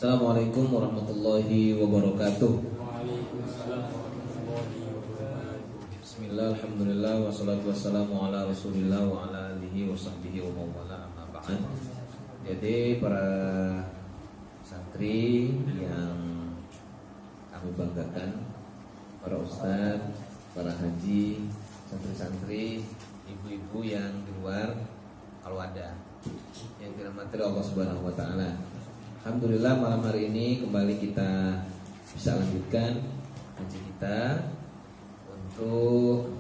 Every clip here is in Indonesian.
Assalamualaikum warahmatullahi wabarakatuh. Waalaikumsalam warahmatullahi wabarakatuh. Bismillah, alhamdulillah, wassalatu wassalamu ala rasulillah wa ala alihi wa sahbihi wa mawala amma ba'd. Jadi para santri yang kami banggakan, para ustadz, para haji, santri-santri, ibu-ibu yang di luar, kalau ada yang dirahmati Allah Subhanahu wa taala. Alhamdulillah malam hari ini kembali kita bisa lanjutkan haji kita untuk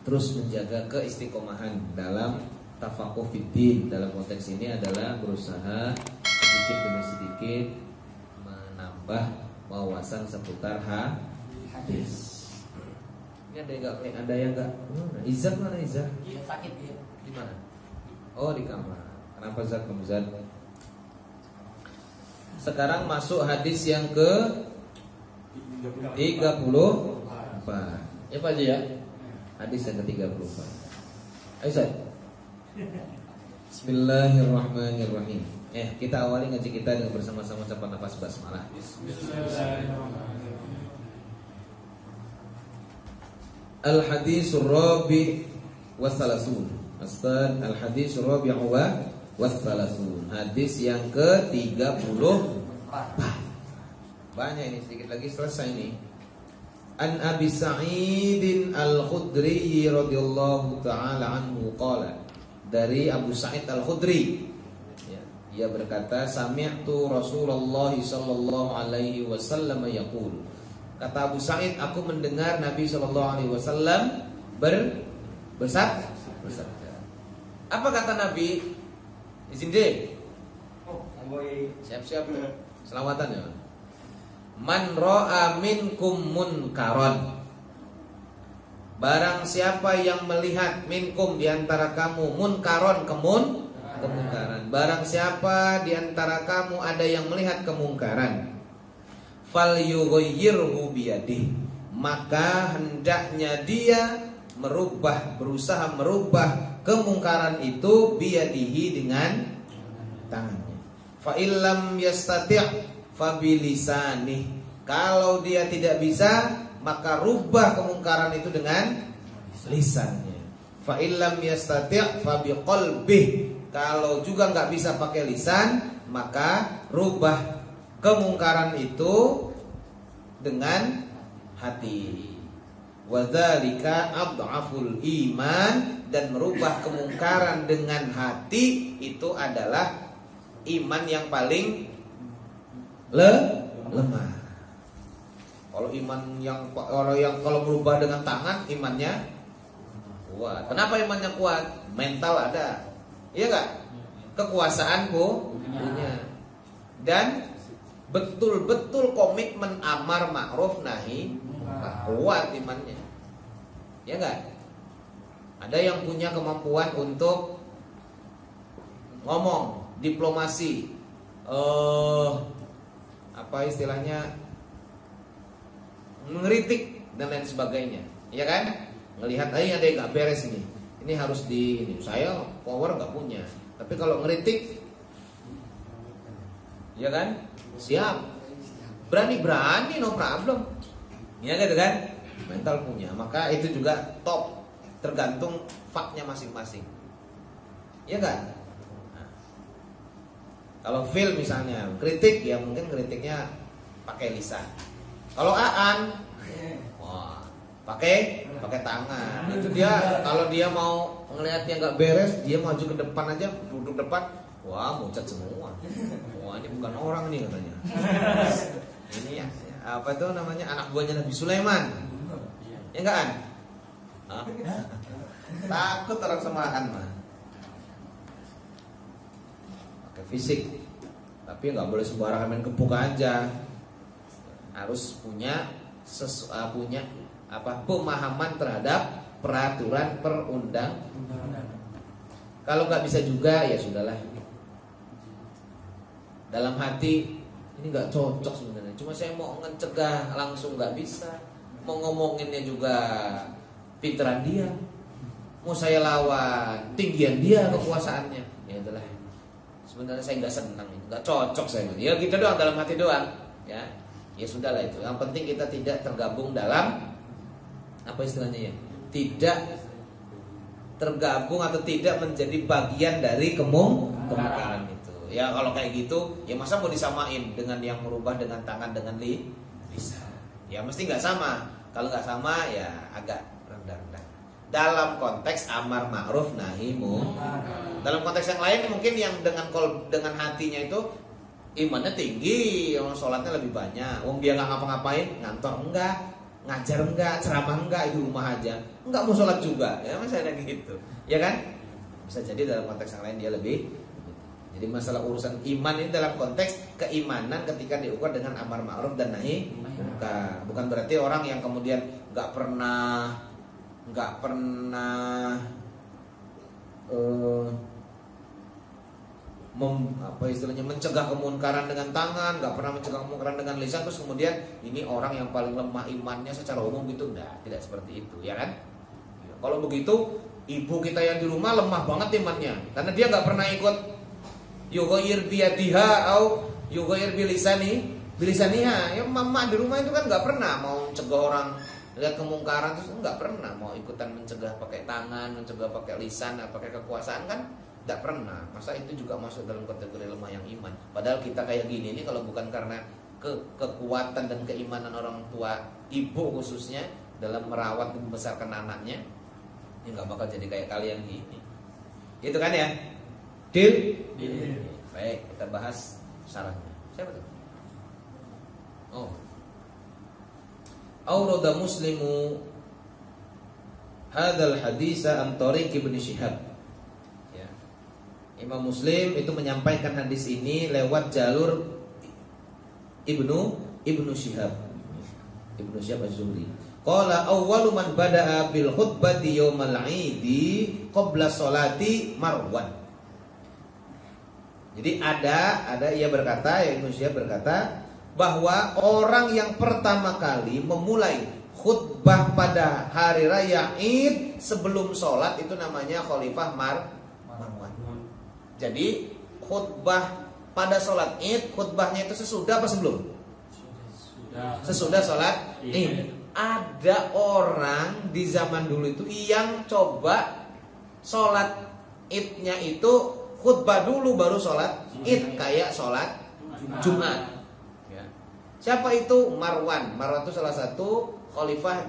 terus menjaga keistiqomahan dalam tafaqquh fiddin. Dalam konteks ini adalah berusaha sedikit demi sedikit menambah wawasan seputar hadis. Ini ada yang enggak? Izat mana Izat? Iya, sakit dia. Di mana? Oh, di kamar. Kenapa Zat kamu Zat? Sekarang masuk hadis yang ke 34. Ya Pak Haji ya. Hadis yang ke 34. Ayo Zat. Bismillahirrahmanirrahim. Kita awali ngaji kita dengan bersama-sama ucapan nafas basmalah. Bismillahirrahmanirrahim. Al-hadisur rabi' wassalasun. Ustaz, al-hadisur rabi' wassalasun. Hadis yang ke-34. Banyak ini, sedikit lagi selesai ini. An Abi Sa'idin Al-Khudri radhiyallahu ta'ala anhu qala. Dari Abu Sa'id Al-Khudri, ya, dia berkata, sami'tu Rasulullah sallallahu alaihi wasallam yaqul. Kata Abu Sa'id, aku mendengar Nabi sallallahu alaihi wasallam bersabda. Apa kata Nabi? Izin deh. Siap-siap. Selawatan ya. Man ra'a minkum munkaron. Barang siapa yang melihat minkum di antara kamu munkaron kemungkaran. Barang siapa di antara kamu ada yang melihat kemungkaran, fal yughayyirhu biyadihi, maka hendaknya dia berusaha merubah kemungkaran itu biyadihi dengan tangannya. Fa illam yastati' fa bilisanihi, kalau dia tidak bisa maka rubah kemungkaran itu dengan lisannya. Fa illam yastati' fa biqalbihi, kalau juga enggak bisa pakai lisan maka rubah kemungkaran itu dengan hati. Wadzalika adhaful iman, dan merubah kemungkaran dengan hati itu adalah iman yang paling lemah. Kalau kalau merubah dengan tangan imannya kuat. Kenapa imannya kuat? Mental ada. Iya enggak? Kekuasaan punya. Dan betul-betul komitmen amar ma'ruf nahi kuat imannya. Ya enggak? Ada yang punya kemampuan untuk ngomong, diplomasi, apa istilahnya, mengkritik dan lain sebagainya. Ya kan? Ngelihat ada yang nggak beres ini harus ini. Saya power nggak punya, tapi kalau ngeritik, ya kan? Siap, berani no problem. Ya gitu kan? Mental punya, maka itu juga top. Tergantung faknya masing-masing. Ya kan? Nah, kalau Phil misalnya kritik, ya mungkin kritiknya pakai lisan. Kalau Aan, wah, pakai tangan. Itu dia, kalau dia mau ngelihatnya nggak beres, dia maju ke depan aja, duduk depan, wah mucat semua. Wah ini bukan orang nih katanya. Ini ya, apa itu namanya, anak buahnya Nabi Sulaiman. Ya enggak An? Takut orang samaan mah. Pakai fisik. Tapi nggak boleh sembarangan main gebuk aja. Harus punya pemahaman terhadap peraturan perundang-undangan. Kalau nggak bisa juga ya sudahlah. Dalam hati ini nggak cocok sebenarnya. Cuma saya mau mencegah, langsung nggak bisa. Mau ngomonginnya juga pinteran dia. Mau saya lawan tinggian dia kekuasaannya. Ya itulah. sebenarnya saya nggak senang, nggak cocok saya. Ya gitu doang, dalam hati doang. Ya, ya sudahlah itu. Yang penting kita tidak tergabung dalam apa istilahnya ya, tidak tergabung atau tidak menjadi bagian dari kemungkaran itu. Ya kalau kayak gitu, ya masa mau disamain dengan yang merubah dengan tangan dengan lisan? Ya mesti nggak sama. Kalau nggak sama ya agak rendah-rendah. Dalam konteks amar ma'ruf nahi munkar. Dalam konteks yang lain mungkin yang dengan hatinya itu imannya tinggi, orang sholatnya lebih banyak. Wong dia nggak ngapa-ngapain, ngantor enggak, ngajar enggak, ceramah enggak, di rumah aja, enggak mau sholat juga. Ya misalnya gitu, ya kan? Bisa jadi dalam konteks yang lain dia lebih. Jadi masalah urusan iman ini dalam konteks keimanan ketika diukur dengan amar ma'ruf dan nahi munkar. Bukan berarti orang yang kemudian nggak pernah mencegah kemunkaran dengan tangan, nggak pernah mencegah kemunkaran dengan lisan, terus kemudian ini orang yang paling lemah imannya secara umum gitu, tidak seperti itu, ya kan? Kalau begitu, ibu kita yang di rumah lemah banget imannya, karena dia nggak pernah ikut yughayir biyadiha atau yughayir bilisaniha. Ya mama di rumah itu kan nggak pernah mau mencegah orang lihat kemungkaran, terus nggak pernah mau ikutan mencegah pakai tangan, mencegah pakai lisan, atau pakai kekuasaan, kan nggak pernah. Masa itu juga masuk dalam kategori lemah yang iman? Padahal kita kayak gini ini kalau bukan karena kekuatan dan keimanan orang tua, ibu khususnya dalam merawat dan membesarkan anaknya, ya nggak bakal jadi kayak kalian gini. Gitu kan ya? Deal? Baik, kita bahas syaratnya. Siapa tuh? Oh. Aurada Muslimu hadzal haditsa an Thariq Ibnu Syihab. Ya. Imam Muslim itu menyampaikan hadis ini lewat jalur Ibnu Syihab. Ibnu Syihab Az-Zuhri. Qala awwalu man bada'a bil khutbati yaumal 'idi qabla sholati Marwan. Jadi ada ia berkata, Ibnu Syihab berkata bahwa orang yang pertama kali memulai khutbah pada hari raya Id sebelum sholat itu namanya Khalifah Marwan. Jadi khutbah pada sholat Id, khutbahnya itu sesudah apa sebelum? Sesudah sholat Id. Ada orang di zaman dulu itu yang coba sholat Idnya itu khutbah dulu baru sholat Id, kayak sholat Jumat. Siapa itu? Marwan. Marwan itu salah satu khalifah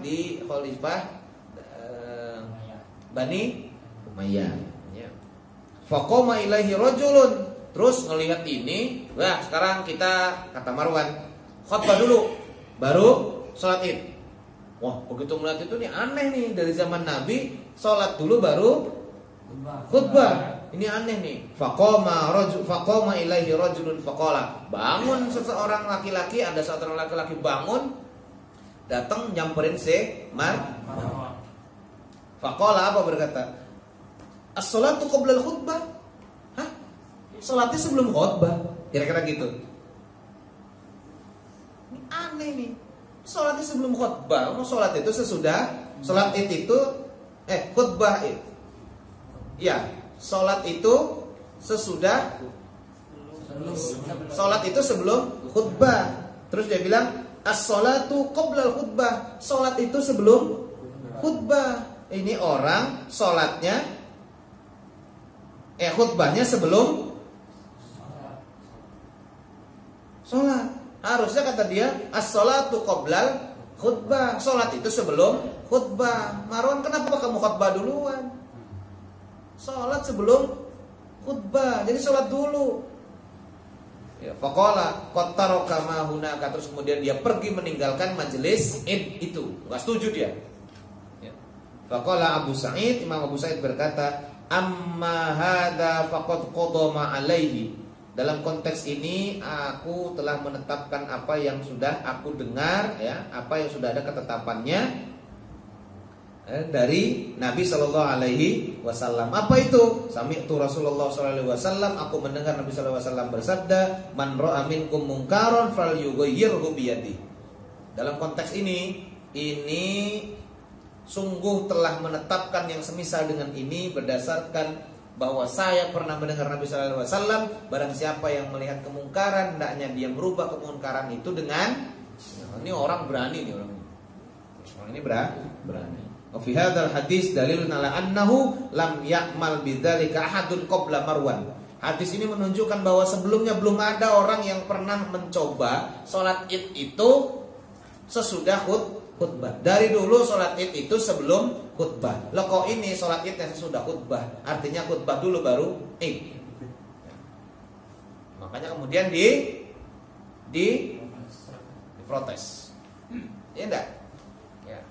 Bani Umayyah. Ya. Faqama ilaihi rajulun. Terus ngelihat ini, wah sekarang kita, kata Marwan, khutbah dulu baru sholat Id. Wah begitu melihat itu nih aneh nih, dari zaman Nabi sholat dulu baru khutbah. Ini aneh nih. Faqama ilaihi rajulun faqala. Bangun seseorang laki-laki, ada seorang laki-laki bangun, datang nyamperin Marwan. Faqala, apa berkata? As-shalatu qabla al-khutbah. Hah? Salatnya sebelum khutbah. Kira-kira gitu. Ini aneh nih. Salatnya sebelum khutbah. Salat itu sesudah salat itu khutbah itu. Ya. Sholat itu sesudah, sholat itu sebelum khutbah. Terus dia bilang as-sholatu qabla al-khutbah. Sholat itu sebelum khutbah. Ini orang sholatnya khutbahnya sebelum sholat. Harusnya kata dia as-sholatu qabla khutbah. Sholat itu sebelum khutbah. Marwan, kenapa kamu khutbah duluan? Sholat sebelum khutbah, jadi sholat dulu. Ya, faqala qad taraka ma hunaka, terus kemudian dia pergi meninggalkan majelis Id itu. Enggak setuju dia. Ya. Faqala Abu Sa'id, Imam Abu Sa'id berkata, "Amma hadza faqad qada ma alaihi." Dalam konteks ini aku telah menetapkan apa yang sudah aku dengar, ya, apa yang sudah ada ketetapannya dari Nabi Shallallahu Alaihi Wasallam. Apa itu? Sami'tu Rasulullah Shallallahu Alaihi Wasallam. Aku mendengar Nabi Shallallahu Alaihi Wasallam bersabda, "Man ra'a minkum munkaron falyughayyirhu biyadi." Dalam konteks ini sungguh telah menetapkan yang semisal dengan ini berdasarkan bahwa saya pernah mendengar Nabi sallallahu alaihi wasallam, barang siapa yang melihat kemungkaran hendaknya dia merubah kemungkaran itu dengan ini orang berani nih orang. Orang ini berani. Wa fi hadzal hadis dalilun ala annahu lam ya'mal bidzalika ahadun qabla Marwan. Hadis ini menunjukkan bahwa sebelumnya belum ada orang yang pernah mencoba sholat Id itu sesudah khutbah. Dari dulu sholat Id itu sebelum khutbah. Loh kok ini sholat Idnya sesudah khutbah? Artinya khutbah dulu baru Id. Makanya kemudian diprotes. Ya enggak? Ya.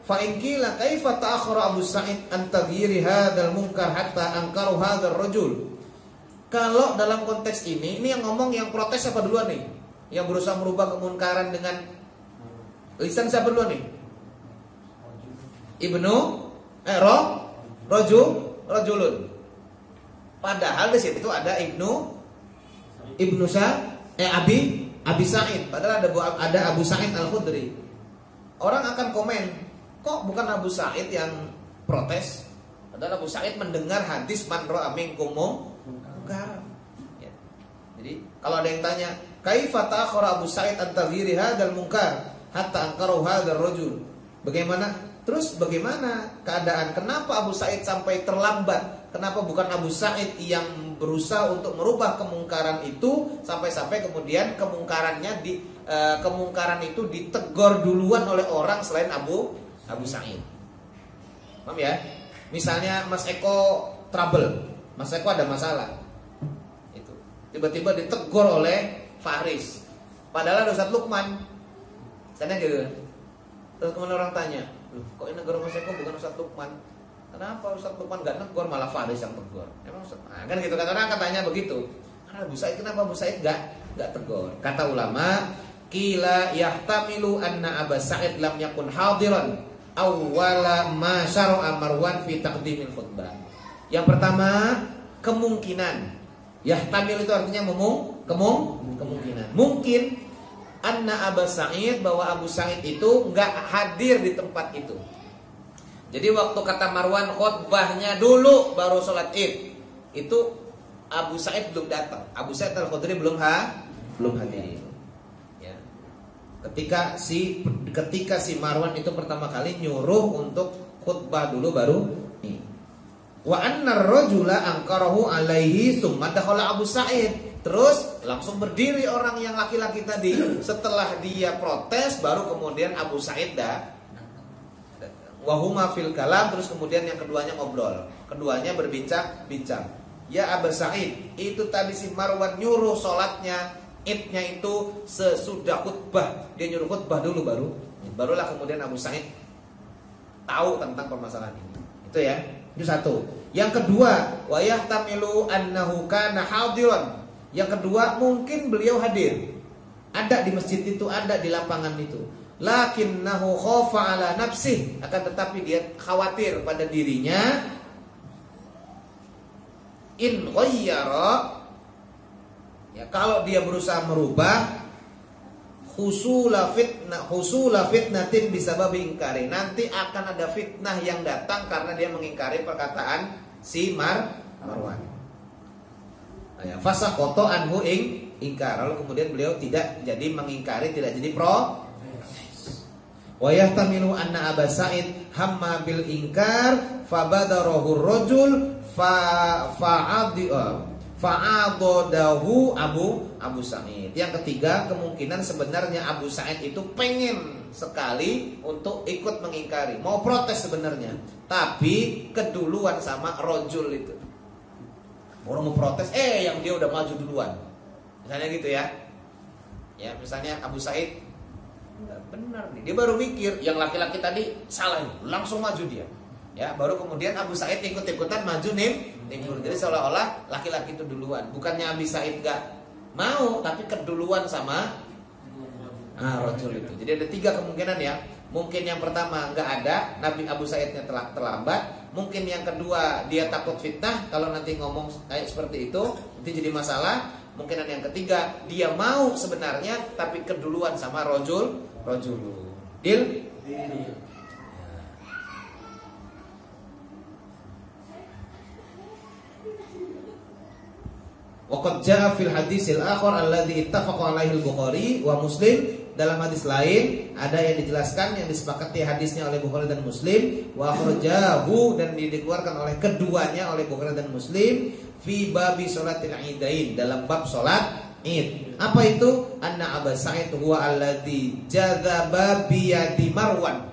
Fa in qila kaifa ta'akhkhara Abu Sa'id an taghyiri hadzal munkar hatta ankaru hadzal rajul. Kalau dalam konteks ini yang ngomong yang protes siapa duluan nih? Yang berusaha merubah kemunkaran dengan lisan siapa duluan nih? Rajulun. Padahal di situ ada Abi Sa'id. Padahal ada Abu Sa'id Al-Khudri. Orang akan komen, kok bukan Abu Sa'id yang protes? Padahal Abu Sa'id mendengar hadis man ra'a minkum munkar. Ya. Jadi kalau ada yang tanya, kaifa ta'akhkhara Abu Sa'id an taghyiri hadzal munkar hatta ankaru hadzal rajul? Bagaimana keadaan? Kenapa Abu Sa'id sampai terlambat? Kenapa bukan Abu Sa'id yang berusaha untuk merubah kemungkaran itu sampai kemudian kemungkaran itu ditegur duluan oleh orang selain Abu Sa'id? Paham ya? Misalnya Mas Eko trouble, Mas Eko ada masalah. Itu tiba-tiba ditegur oleh Faris. Padahal ada Ustaz Lukman. Sana gitu. Terus kemudian orang tanya, "Loh, kok ini negor Mas Eko bukan Ustaz Lukman? Kenapa Ustaz Lukman gak negor malah Faris yang tegur?" Emang Ustaz, kan gitu kan orang katanya begitu. Karena Abu Sa'id, kenapa Abu Sa'id gak tegur? Kata ulama, qila yahtamilu anna Abu Sa'id lam yakun hadiran awwala ma syara'a Marwan fi taqdimil khutbah. Yang pertama, kemungkinan. Yahtamil itu artinya kemungkinan. Mungkin anna Abu Sa'id, bahwa Abu Sa'id itu enggak hadir di tempat itu. Jadi waktu kata Marwan khutbahnya dulu baru sholat Id, itu Abu Sa'id belum datang. Abu Sa'id Al-Khudri belum hadir. Ya. Ketika si Marwan itu pertama kali nyuruh untuk khutbah dulu baru ini. Wa annar rajula ankarahu alaihi tsumma dakhala Abu Sa'id. Terus langsung berdiri orang yang laki-laki tadi. Setelah dia protes baru kemudian Abu Sa'id wahuma fil kalam, terus kemudian yang keduanya ngobrol. Keduanya berbincang. Ya Abu Sa'id, itu tadi si Marwan nyuruh sholatnya Idnya itu sesudah khutbah. Dia nyuruh khutbah dulu barulah kemudian Abu Sa'id tahu tentang permasalahan ini. Itu ya. Itu satu. Yang kedua, wa yahtamilu annahu kana hadiran. Yang kedua, mungkin beliau hadir. Ada di masjid itu, ada di lapangan itu. Lakinnahu khafa ala nafsih, akan tetapi dia khawatir pada dirinya. In ghayyara, ya, kalau dia berusaha merubah, husula fitnatin bisababi ingkari, nanti akan ada fitnah yang datang karena dia mengingkari perkataan si Marwan. Ya, fasaqata anhu ingkar, lalu kemudian beliau tidak jadi mengingkari, tidak jadi pro. Wa yahtamilu anna Abu Sa'id hamma bil inkar fabadarahu rajul fa'adadahu Abu Sa'id. Yang ketiga, kemungkinan sebenarnya Abu Sa'id itu pengen sekali untuk ikut mengingkari, mau protes sebenarnya, tapi keduluan sama rajul itu. Orang mau protes, yang dia udah maju duluan. Misalnya gitu ya. Ya, misalnya Abu Sa'id benar nih, dia baru mikir yang laki-laki tadi salah ini, langsung maju dia. Ya, baru kemudian Abu Sa'id ikut-ikutan maju nimbur. Jadi seolah-olah laki-laki itu duluan. Bukannya Abu Sa'id enggak mau, tapi keduluan sama rajul itu. Jadi ada tiga kemungkinan ya. Mungkin yang pertama enggak ada, Nabi Abu Sa'idnya telah terlambat. Mungkin yang kedua dia takut fitnah, kalau nanti ngomong kayak seperti itu jadi masalah. Mungkin yang ketiga dia mau sebenarnya tapi keduluan sama rajul. Deal? Wa qad jaa fil hadisil akhar alladzi ittafaqa alaihi al-Bukhari wa Muslim. Dalam hadis lain ada yang dijelaskan yang disepakati hadisnya oleh Bukhari dan Muslim, wa akhrajahu, dan dikeluarkan oleh keduanya oleh Bukhari dan Muslim fi babi sholatil idain, dalam bab salat Id. Apa itu? Anna Abu Sa'id huwa alladzi jadzaba bi yadi Marwan.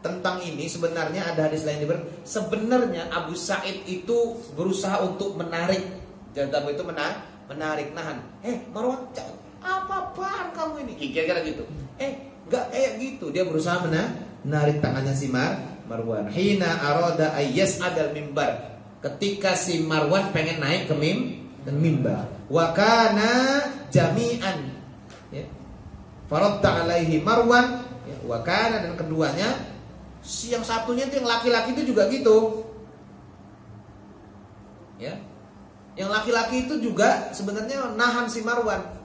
Tentang ini sebenarnya ada hadis lain sebenarnya Abu Sa'id itu berusaha untuk menarik. Jadzaba itu menarik, nahan. Marwan, apa-apaan kamu ini? Kira-kira gitu. Enggak kayak gitu. Dia berusaha menarik tangannya si Marwan. Hina arada ayyas adal mimbar. Ketika si Marwan pengen naik ke mimbar. Wa kana jami'an. Ya. Faradda alaihi Marwan. Ya. Wa kana, dan keduanya, si yang satunya itu yang laki-laki itu juga gitu. Ya. Yang laki-laki itu juga sebenarnya nahan si Marwan.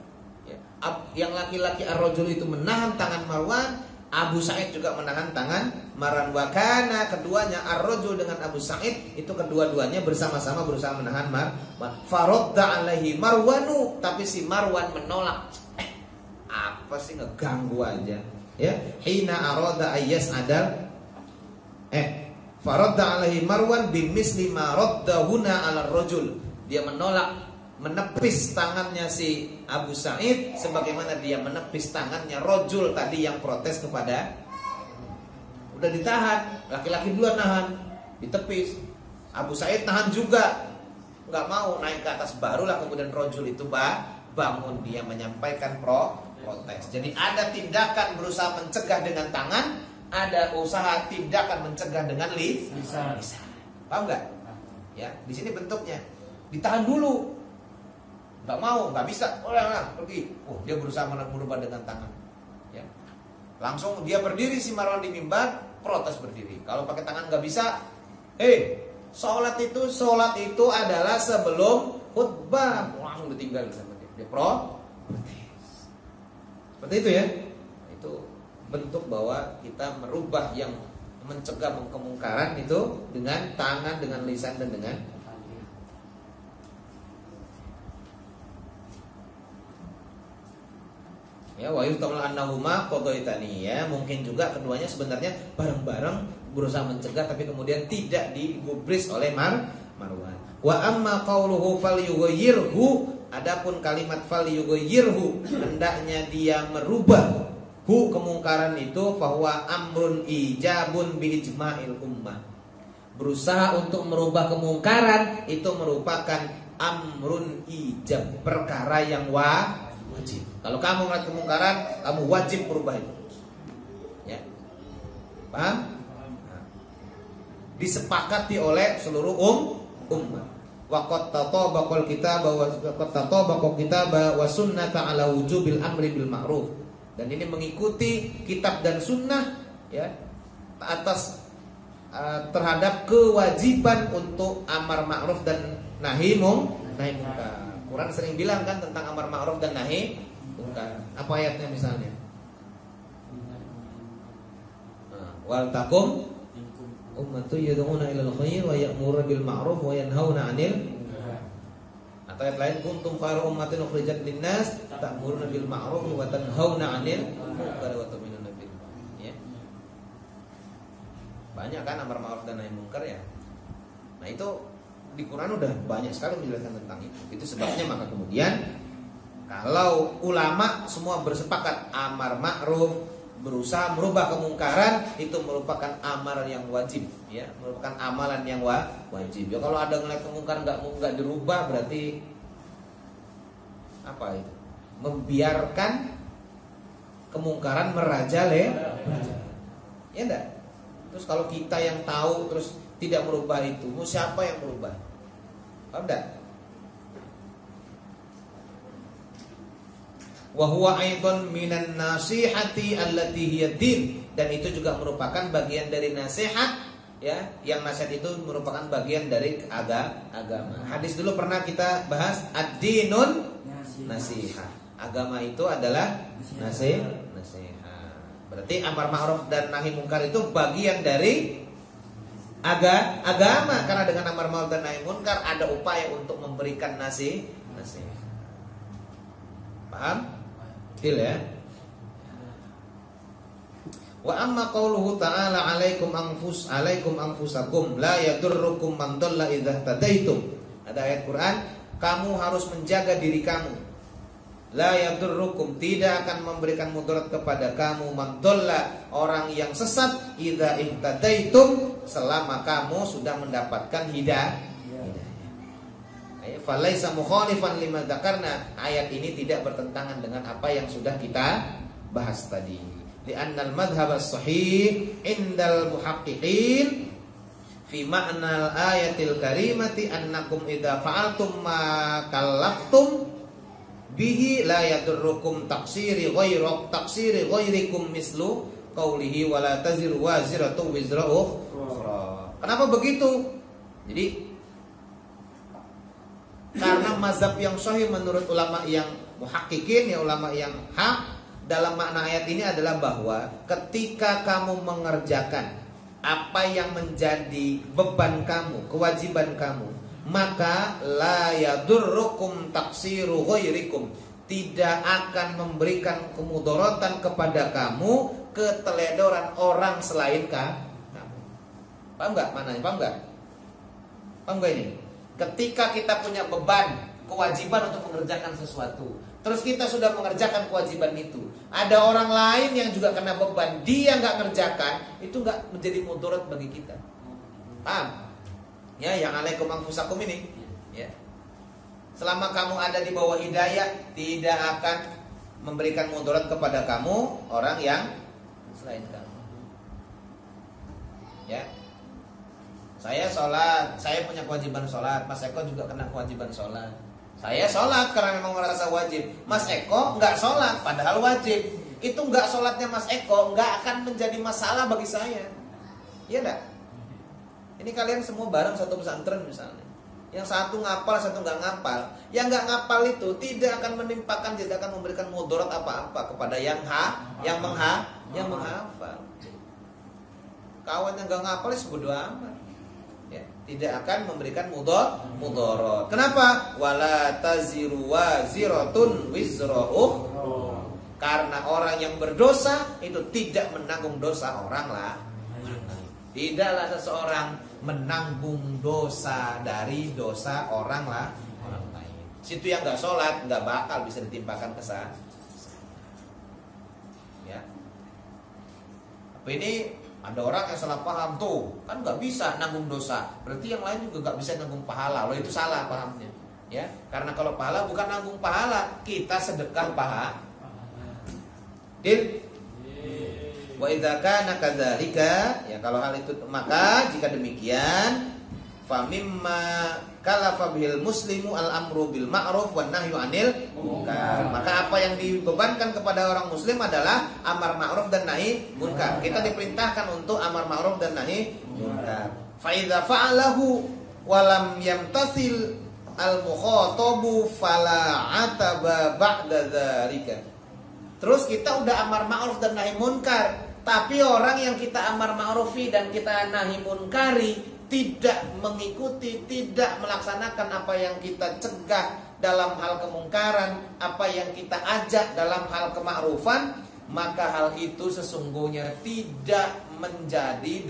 Yang laki-laki ar-rajul itu menahan tangan Marwan, Abu Sa'id juga menahan tangan Marwan. Wakana, keduanya ar-rajul dengan Abu Sa'id itu kedua-duanya bersama-sama berusaha menahan Marwan. Faradda alaihi Marwanu, tapi si Marwan menolak. Apa sih, ngeganggu aja. Ya, hina arada ayyas adal. Faradda alaihi Marwan bimisli ma radda huna ala ar-rajul. Dia menolak, menepis tangannya si Abu Sa'id sebagaimana dia menepis tangannya rojul tadi yang protes kepada. Udah ditahan, laki-laki duluan nahan, ditepis. Abu Sa'id nahan juga, nggak mau naik ke atas, barulah kemudian rojul itu bangun, dia menyampaikan protes. Jadi ada tindakan berusaha mencegah dengan tangan, ada usaha tindakan mencegah dengan lisan. Paham nggak? Ya, di sini bentuknya ditahan dulu. Gak mau, gak bisa, pergi. Dia berusaha merubah dengan tangan. Ya. Langsung dia berdiri si Marwan di mimbar, protes berdiri. Kalau pakai tangan gak bisa, sholat itu adalah sebelum khutbah. Langsung ditinggal sama dia. Dia protes. Seperti itu ya. Itu bentuk bahwa kita merubah yang mencegah kemungkaran itu dengan tangan, dengan lisan, dan dengan ya, wa yuhtamal annahuma qadaitani, ya, mungkin juga keduanya sebenarnya bareng-bareng berusaha mencegah tapi kemudian tidak digubris oleh Marwan. Wa amma qauluhu falyughayyirhu, adapun kalimat falyughayyirhu, hendaknya dia merubah kemungkaran itu, bahwa amrun ijabun bi ijma'il ummah. Berusaha untuk merubah kemungkaran itu merupakan amrun ijab, perkara yang wajib. Kalau kamu melihat kemungkaran, kamu wajib merubah itu. Ya. Paham? Nah. Disepakati oleh seluruh ummah. Wa qad tatabaqal kitaba wa sunnata ala wujubil amri bil ma'ruf. Dan ini mengikuti kitab dan sunnah, ya, atas terhadap kewajiban untuk amar ma'ruf dan nahi munkar. Quran sering bilang kan tentang amar ma'ruf dan nahi munkar. Apa ayatnya misalnya? Wal takum ummatu yad'una ilal khair wa ya'muruna bil ma'ruf wa yanhauna 'anil munkar. Atau ayat lain, kuntum khairu ummatin ukhrijat lin-nas ta'muruna bil ma'ruf wa tanhauna 'anil munkar wa tu'minuna billah. Ya. Banyak kan amar ma'ruf dan nahi munkar ya. Nah, itu di Quran udah banyak sekali menjelaskan tentang itu. Itu sebabnya maka kemudian kalau ulama semua bersepakat amar ma'ruf, berusaha merubah kemungkaran, itu merupakan amar yang wajib, ya, merupakan amalan yang wajib. Ya, kalau ada ngeliat kemungkaran nggak dirubah, berarti apa itu? Membiarkan kemungkaran merajalela. Ya enggak? Terus kalau kita yang tahu terus tidak merubah itu, mau siapa yang merubah? Paham enggak? Wa huwa aidan minan nasihati allati hiya din, dan itu juga merupakan bagian dari nasihat, ya, yang nasihat itu merupakan bagian dari agama. Hadis dulu pernah kita bahas, ad-dinun nasihat. Agama itu adalah nasihat. Berarti amar ma'ruf dan nahi munkar itu bagian dari agama, karena dengan amar ma'ruf dan nahi munkar ada upaya untuk memberikan nasihat. Paham? Deal ya. Wa amma qauluhu ta'ala alaikum anfusakum la yadurrukum man dhalla idza tadaitum. Ada ayat Quran, kamu harus menjaga diri kamu. La yadurrukum, tidak akan memberikan mudarat kepada kamu, man dhalla, orang yang sesat, idza ihtadaitum, selama kamu sudah mendapatkan hidayah. Falaisa mukhalifan lima dzakarna. Ayat ini tidak bertentangan dengan apa yang sudah kita bahas tadi. Li'annal madhhab as-sahih indal muhaqqiqin fi ma'nal ayatil karimati annakum idza fa'altum ma kallaftum bihi la yadurrukum taqsiri ghairikum mislu qaulihi wa la taziru waziratu wizra ukhra. Kenapa begitu? Jadi karena mazhab yang sahih menurut ulama yang muhaqqiqin, ya ulama yang hak, dalam makna ayat ini adalah bahwa ketika kamu mengerjakan apa yang menjadi beban kamu, kewajiban kamu, maka la yadurrukum taksiru ghairikum, tidak akan memberikan kemudaratan kepada kamu keteledoran orang selain kamu. Paham nggak maknanya? Paham nggak? Paham nggak ini? Ketika kita punya beban, kewajiban untuk mengerjakan sesuatu, terus kita sudah mengerjakan kewajiban itu, ada orang lain yang juga kena beban, dia nggak ngerjakan, itu nggak menjadi mudarat bagi kita. Paham? Ya, yang alaikum anfusakum ini, ya. Selama kamu ada di bawah hidayah, tidak akan memberikan mudarat kepada kamu orang yang selain kamu. Ya. Saya sholat, saya punya kewajiban sholat, Mas Eko juga kena kewajiban sholat. Saya sholat karena memang merasa wajib. Mas Eko nggak sholat padahal wajib. Itu nggak sholatnya Mas Eko nggak akan menjadi masalah bagi saya. Iya enggak? Ini kalian semua bareng satu pesantren misalnya. Yang satu ngapal, satu nggak ngapal. Yang nggak ngapal itu tidak akan menimpakan, tidak akan memberikan mudarat apa-apa kepada yang menghafal. Kawan yang nggak ngapal sebodoh amat. Ya, tidak akan memberikan mudarat. Kenapa? Wala taziru waziratun wizra ukhra. Karena orang yang berdosa itu tidak menanggung dosa orang lah. Tidaklah seseorang menanggung dosa dari dosa orang lain. Situ yang nggak sholat nggak bakal bisa ditimpakan ke sana. Ya. Apa ini? Ada orang yang salah paham tuh, kan nggak bisa nanggung dosa. Berarti yang lain juga nggak bisa nanggung pahala. Loh, itu salah pahamnya, ya. Karena kalau pahala bukan nanggung pahala, kita sedekah pahala. Deal? Wa idza kana kadzalika, ya kalau hal itu, maka jika demikian, fa mimma kalafa bihil muslimu al-amru bil ma'ruf wan nahyu 'anil munkar. Maka apa yang dibebankan kepada orang muslim adalah amar ma'ruf dan nahi munkar. Kita diperintahkan untuk amar ma'ruf dan nahi munkar. Fa idza fa'alahu wa lam yamtasil al-mukhatabu fala 'ataba ba'da dzalika. Terus kita udah amar ma'ruf dan nahi munkar, tapi orang yang kita amar ma'rufi dan kita nahi munkari tidak mengikuti, tidak melaksanakan apa yang kita cegah dalam hal kemungkaran, apa yang kita ajak dalam hal kemakrufan, maka hal itu sesungguhnya tidak menjadi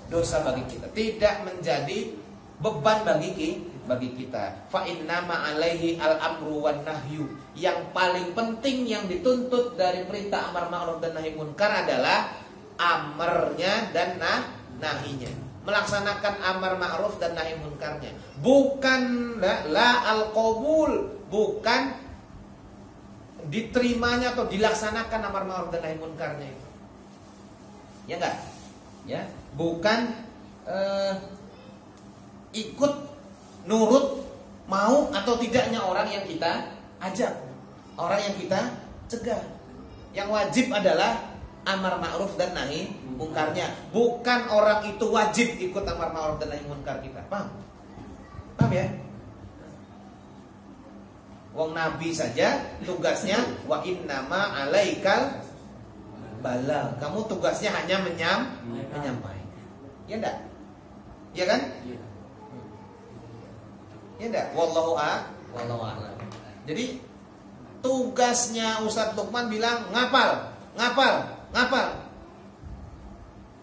dosa bagi kita, tidak menjadi beban bagi kita. Fa innama alaihi al-amru wan nahyu. Yang paling penting yang dituntut dari perintah amar ma'ruf dan nahi munkar adalah amarnya dan nahinya. Melaksanakan amar ma'ruf dan nahi munkarnya. Bukan la al-qabul, bukan diterimanya atau dilaksanakan amar ma'ruf dan nahi munkarnya itu. Ya enggak? Ya, bukan ikut nurut mau atau tidaknya orang yang kita ajak, orang yang kita cegah. Yang wajib adalah amar ma'ruf dan nahi munkarnya. Bukan orang itu wajib ikut amar ma'ruf dan nahi munkar kita. Paham? Paham ya? Wong Nabi saja tugasnya wa innama alaikal bala. Kamu tugasnya hanya menyampaikan. Ya enggak? Ya kan? Ya enggak? Wallahu a'lam. Jadi tugasnya Ustadz Lukman bilang ngapal.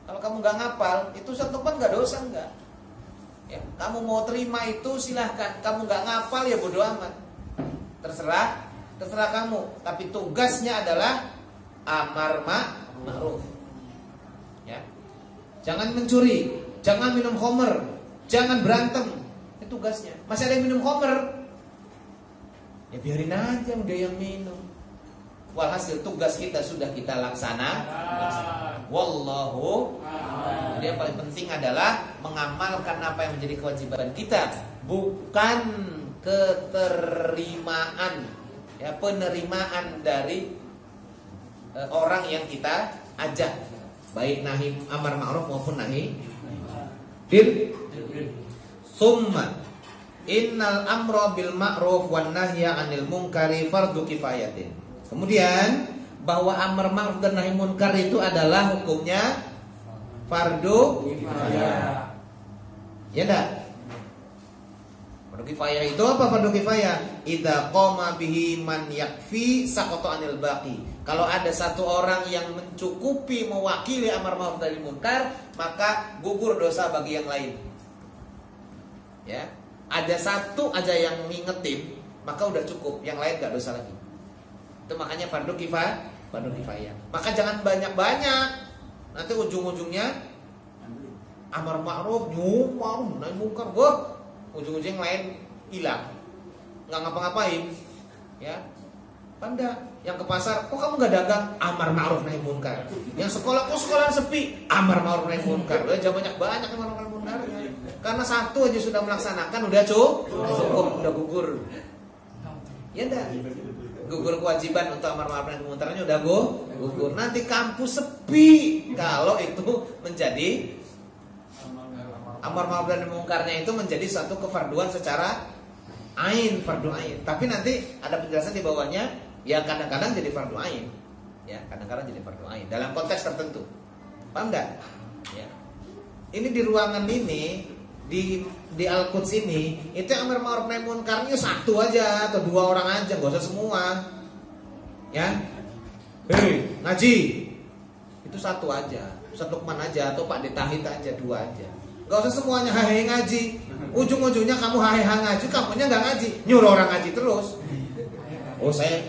Kalau kamu nggak ngapal, itu Ustadz Lukman nggak dosa nggak? Ya, kamu mau terima itu silahkan. Kamu nggak ngapal ya bodo amat. Terserah kamu. Tapi tugasnya adalah amar ma'ruf. Ya, jangan mencuri, jangan minum khamr, jangan berantem. Itu tugasnya. Masih ada yang minum khamr, ya biarin aja udah yang minum. Walhasil tugas kita sudah kita laksanakan. Wallahu. Jadi yang paling penting adalah mengamalkan apa yang menjadi kewajiban kita, bukan keterimaan, ya, penerimaan dari orang yang kita ajak, baik nahi amar ma'ruf maupun nahi bil. Summa innal amra bil ma'ruf wan nahya 'anil munkari fardu kifayatin. Kemudian bahwa amar ma'ruf dan nahi munkar itu adalah hukumnya fardu kifayah. Ya enggak? Fardu kifayah itu apa fardu kifayah? Idza qama bihi man yakfi saqata 'anil baqi. Kalau ada satu orang yang mencukupi mewakili amar ma'ruf dan nahi munkar, maka gugur dosa bagi yang lain. Ya, ada satu aja yang ngingetin, maka udah cukup, yang lain enggak dosa lagi. Itu makanya fardu kifayah. Maka jangan banyak-banyak. Nanti ujung-ujungnya amar ma'ruf, nahi munkar, ujung-ujungnya yang lain hilang, nggak ngapa-ngapain, ya. Panda yang ke pasar, kok kamu nggak dagang? Amar ma'ruf nahi munkar. Yang sekolah, kok sekolahan sepi? Amar ma'ruf nahi munkar. Udah jangan banyak amar ma'ruf nahi munkar. Karena satu aja sudah melaksanakan, udah cukup, udah gugur. Ya enggak? Gugur kewajiban untuk amar ma'ruf nahi munkarnya udah gugur. Nanti kampus sepi kalau itu menjadi amar ma'ruf nahi munkarnya itu menjadi satu kefarduan secara fardu ain. Tapi nanti ada penjelasan di bawahnya, ya kadang-kadang jadi fardu ain. Ya, kadang-kadang jadi fardu ain dalam konteks tertentu. Paham enggak? Ya. Ini di ruangan ini, di Al-Quds ini, itu amar ma'ruf nahi munkarnya satu aja atau dua orang aja, enggak usah semua. Ya. Hei, ngaji. Itu satu aja. Ustaz Lukman aja atau Pak Detahid aja, dua aja. Enggak usah semuanya hahe ngaji. Ujung-ujungnya kamu hahe ngaji, kamunya enggak ngaji, nyuruh orang ngaji terus. Oh, saya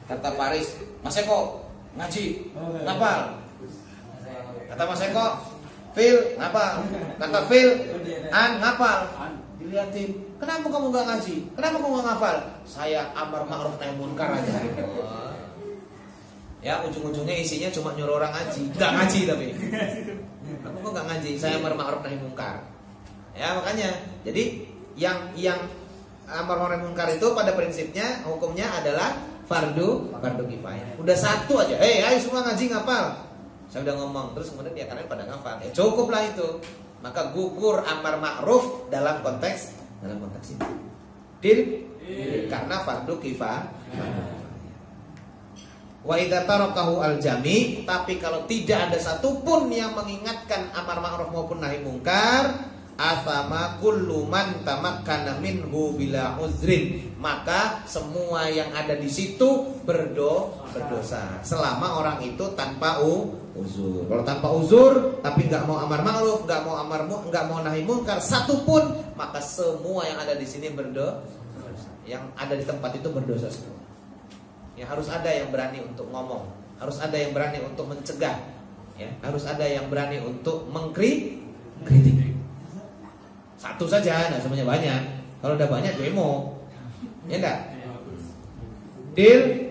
kata Paris, Mas Eko ngaji, ngapal. Kata Mas Eko, Phil ngapal. Kata Phil, ngapal. Dilihatin, kenapa kamu enggak ngaji? Kenapa kamu enggak ngapal? Saya amar ma'ruf nahi munkar aja. Ya, ujung-ujungnya isinya cuma nyuruh orang ngaji, enggak ngaji tapi. Kamu kok enggak ngaji? Saya amar ma'ruf nahi munkar. Ya, makanya jadi yang amar ma'ruf nahi munkar itu pada prinsipnya hukumnya adalah fardu kifayah. Udah satu aja. Ayo semua ngaji ngapal. Saya udah ngomong, terus kemudian dia karena pada ngapal. Ya cukuplah itu. Maka gugur amar ma'ruf dalam konteks ini. Deal? Karena fardu kifayah. Wa idza tarakahu al-jami, tapi kalau tidak ada satupun yang mengingatkan amar ma'ruf maupun nahi munkar, asama kullu man tamakkana minhu bila uzrin, maka semua yang ada di situ berdosa selama orang itu tanpa uzur. Kalau tanpa uzur tapi enggak mau amar ma'ruf, enggak mau nahi munkar satupun, maka semua yang ada di sini berdosa. Yang ada di tempat itu berdosa semua. Ya, harus ada yang berani untuk ngomong, harus ada yang berani untuk mencegah, ya, harus ada yang berani untuk mengkritik. Satu saja, nah semuanya banyak. Kalau udah banyak demo, ya enggak? Deal.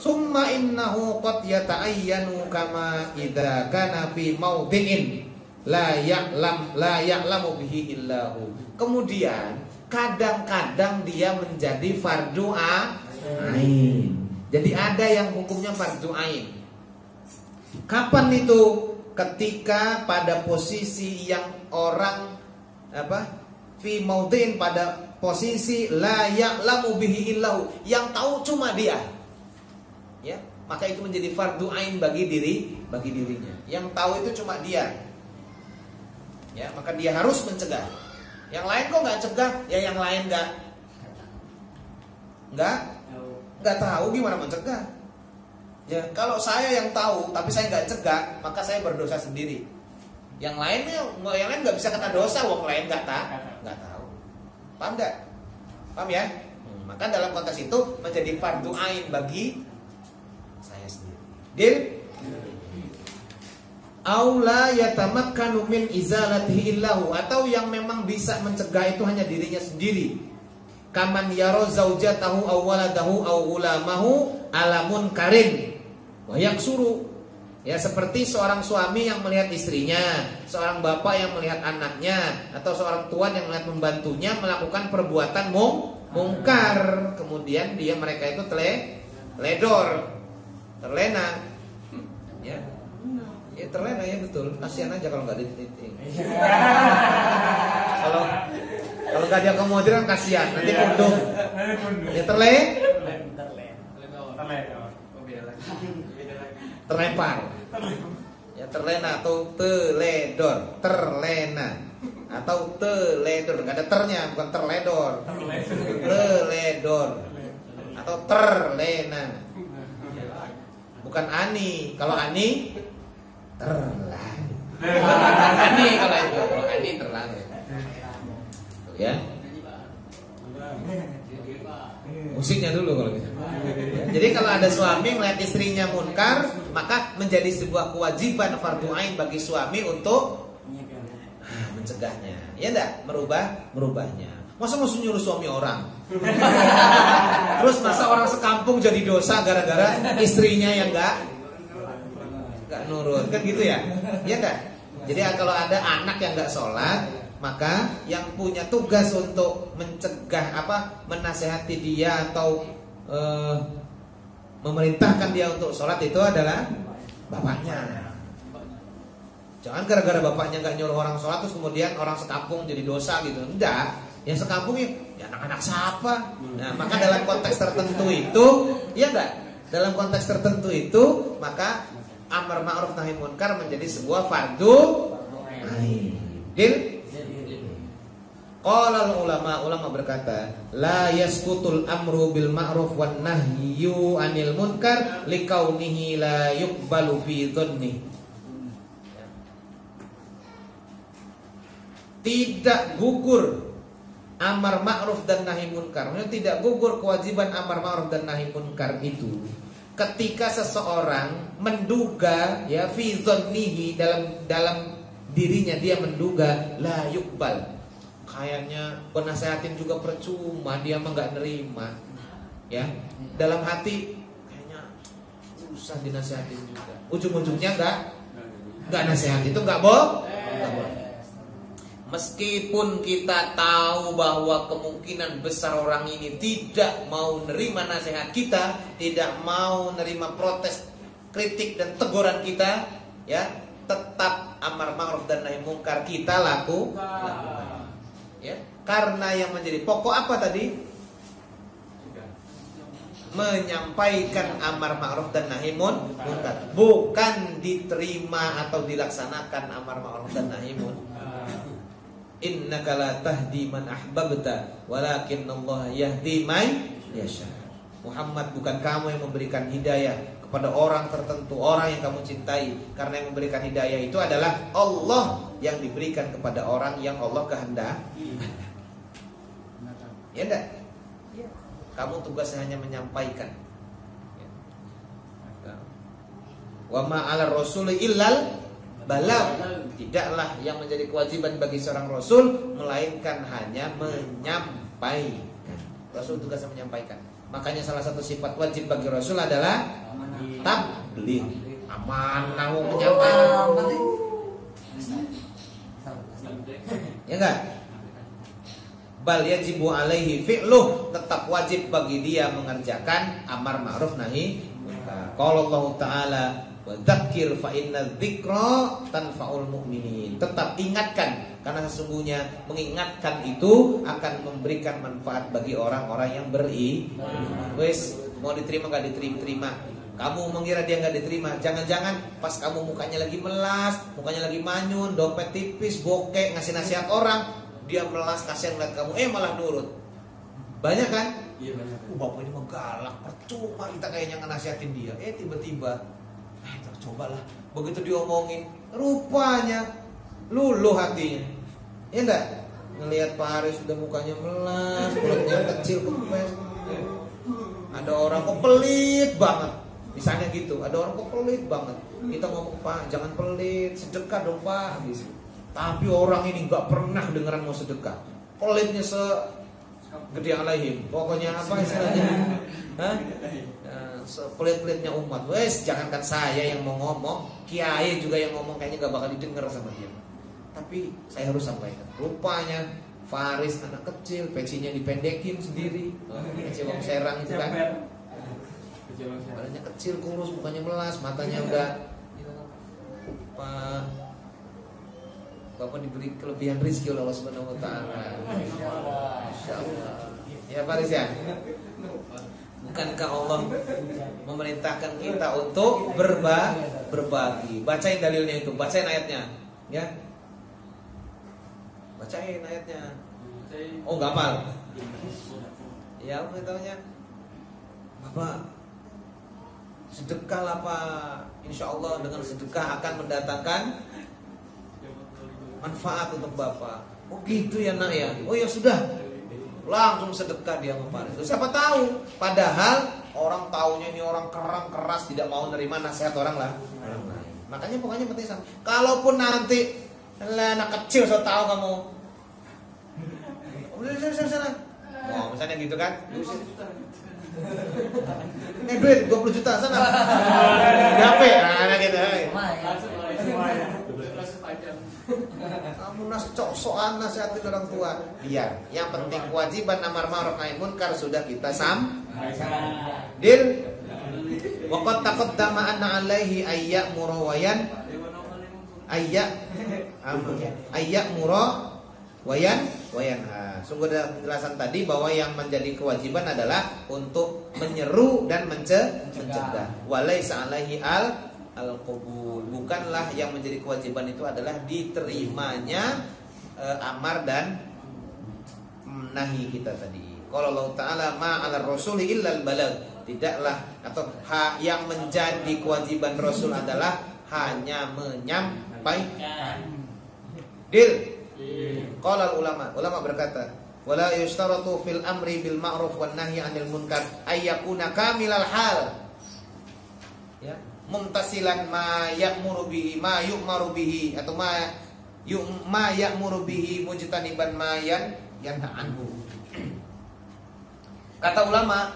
Summa innahu qad yata'ayyanu kama idza kana fi mawdi'in la ya'lamu bihi illahu. Kemudian kadang-kadang dia menjadi fardu ain. Jadi ada yang hukumnya fardu ain. Kapan itu? Ketika pada posisi yang orang fi maudin, pada posisi la ya'lamu bihi illahu, yang tahu cuma dia. Ya, maka itu menjadi fardu ain bagi dirinya. Yang tahu itu cuma dia. Ya, maka dia harus mencegah. Yang lain kok enggak cegah? Ya yang lain enggak nggak tahu gimana mencegah? Ya, kalau saya yang tahu tapi saya nggak cegah, maka saya berdosa sendiri. Yang lain nggak bisa kena dosa, wong lain nggak tahu. Paham nggak? Paham ya? Maka dalam konteks itu menjadi fardu ain bagi saya sendiri. Deal? Aula yatamakkanu min izalatihi illahu, atau yang memang bisa mencegah itu hanya dirinya sendiri. Kaman yaro zaujatahu aw waladahu aw ulamahu alamun karin wa yaksuru. Ya, seperti seorang suami yang melihat istrinya, seorang bapak yang melihat anaknya, atau seorang tuan yang melihat pembantunya melakukan perbuatan mungkar, kemudian mereka itu terlena. Ya. Ya terlena, ya betul. Kasihan aja kalau nggak dititik. Kalau nggak dia kemudian kasihan, nanti kundung. Ya terlempar. Ya terlena atau teledor, terlena atau teledor, nggak ada ternya, bukan terledor. Teledor atau terlena. Bukan ani. Kalau ani terlalu. Ani kalau itu, kalau ani terlalu. Ya. Musiknya dulu kalau gitu. Jadi kalau ada suami melihat istrinya munkar, maka menjadi sebuah kewajiban fardu ain bagi suami untuk mencegahnya. Ya enggak? Merubahnya. Masa nyuruh suami orang? Terus masa orang sekampung jadi dosa gara-gara istrinya yang enggak nurut, kan gitu ya? Ya enggak? Jadi kalau ada anak yang enggak sholat, maka yang punya tugas untuk mencegah menasehati dia atau memerintahkan dia untuk sholat itu adalah bapaknya. Jangan gara-gara bapaknya nggak nyuruh orang sholat terus kemudian orang sekampung jadi dosa gitu. Enggak. Yang sekampung ya anak-anak siapa? Nah, maka dalam konteks tertentu itu, ya enggak? Dalam konteks tertentu itu, maka amar ma'ruf nahi munkar menjadi sebuah fardu ain. Deal? Qala ulama berkata, la yasqutul amru bil ma'ruf wan nahyu 'anil munkar likaunihi la yuqbalu fi dhanni. Tidak gugur amar ma'ruf dan nahi munkar. Maksudnya tidak gugur kewajiban amar ma'ruf dan nahi munkar itu ketika seseorang menduga ya fi dhannihi, dalam dirinya dia menduga la yuqbal. Kayaknya penasehatin juga percuma, dia mah nggak nerima. Ya, dalam hati kayaknya susah dinasehatin juga. Ujung-ujungnya nggak nasihat itu nggak boleh. Meskipun kita tahu bahwa kemungkinan besar orang ini tidak mau nerima nasihat kita, tidak mau nerima protes, kritik dan teguran kita, ya, tetap amar ma'ruf dan nahi munkar kita lakukan. Ya, karena yang menjadi pokok apa tadi? Menyampaikan amar ma'ruf dan nahi munkar, bukan diterima atau dilaksanakan amar ma'ruf dan nahi munkar. Innaka la tahdi man ahbabta walakinnallaha yahdi man yasha. Muhammad, bukan kamu yang memberikan hidayah kepada orang tertentu, orang yang kamu cintai, karena yang memberikan hidayah itu adalah Allah yang diberikan kepada orang yang Allah kehendaki. Ya enggak? Kamu tugasnya hanya menyampaikan. Wa ma 'alal rasuli illal balagh. Tidaklah yang menjadi kewajiban bagi seorang rasul melainkan hanya menyampaikan. Rasul tugasnya menyampaikan. Makanya salah satu sifat wajib bagi rasul adalah tabligh. Amanah menyampaikan. Ya enggak? Bal yajibu alaihi fi'luh, tetap wajib bagi dia mengerjakan amar ma'ruf nahi munkar. Qala Allah Ta'ala wa dzakir fa inna dzikra tanfa'ul mu'minin. Tetap ingatkan, karena sesungguhnya mengingatkan itu akan memberikan manfaat bagi orang-orang yang beriman. Wes, mau diterima enggak diterima. Kamu mengira dia enggak diterima, jangan-jangan pas kamu mukanya lagi melas, mukanya lagi manyun, dompet tipis, bokek, ngasih nasihat orang, dia melas, kasihan ngeliat kamu, malah nurut. Banyak kan? Iya banyak. Bapak ini mah galak, percuma kita kayaknya ngenasihatin dia. Tiba-tiba, cobalah. Begitu diomongin, rupanya luluh hatinya. Ya enggak? Ngelihat Pak Haris sudah mukanya melas, perutnya kecil kempes. Ada orang kok pelit banget. Misalnya gitu, ada orang kok pelit banget. Kita ngomong, Pak, jangan pelit, sedekah dong Pak. Gitu. Tapi orang ini nggak pernah dengeran mau sedekah. Pelitnya segede yang lain. Pokoknya apa istilahnya? Hah? Sepelit-pelitnya umat. Wes, jangankan saya yang mau ngomong, kiai juga yang ngomong kayaknya gak bakal didengar sama dia. Tapi saya harus sampaikan. Rupanya Faris anak kecil, pecinya dipendekin sendiri. Peci Wong Serang itu kan. Badannya kecil, kurus, mukanya melas, matanya udah. Pak, Bapak diberi kelebihan rezeki oleh Allah Subhanahu wa taala. Insyaallah. Ya Faris ya. Bukankah Allah memerintahkan kita untuk berbagi? Bacain dalilnya itu, bacain ayatnya, ya. Bacain ayatnya. Oh, enggak hafal. Ya, beritahunya. Bapak sedekah apa? Insya Allah dengan sedekah akan mendatangkan manfaat untuk Bapak. Oh gitu ya nak ya. Oh ya sudah. Langsung sedekah dia sama Faris. Siapa tahu? Padahal orang taunya ini orang keras tidak mau nerima nasihat orang lah. Makanya pokoknya penting sama. Kalaupun nanti anak kecil so tahu kamu. Udah sana. Oh, misalnya gitu kan. Duit 20 juta sana. HP. Nah gitu. Kamu sok-sokan nasihatin orang tua. Biar yang penting kewajiban amar ma'ruf nahi munkar sudah kita Dil. Wa qad taqaddama anna 'alaihi ayya'mura wa yanha. Sungguh dalam penjelasan tadi bahwa yang menjadi kewajiban adalah untuk menyeru dan mencegah. Walaisa 'alaihi al-qabul. Bukanlah yang menjadi kewajiban itu adalah diterimanya amar dan nahi kita tadi. Kalau Allah Ta'ala ma'ala rasuli illal balagh. Tidaklah atau yang menjadi kewajiban Rasul adalah hanya menyampaikan. Dil. Qala ulama berkata, wala yustaratu fil amri bil ma'ruf wan nahyi 'anil munkar ayyakuna kamilal hal. Ya. Mumtasilan ma ya'muru bihi ma yu'maru bihi atau ma ya'muru bihi mujtaniban ma yanha anhu. Kata ulama,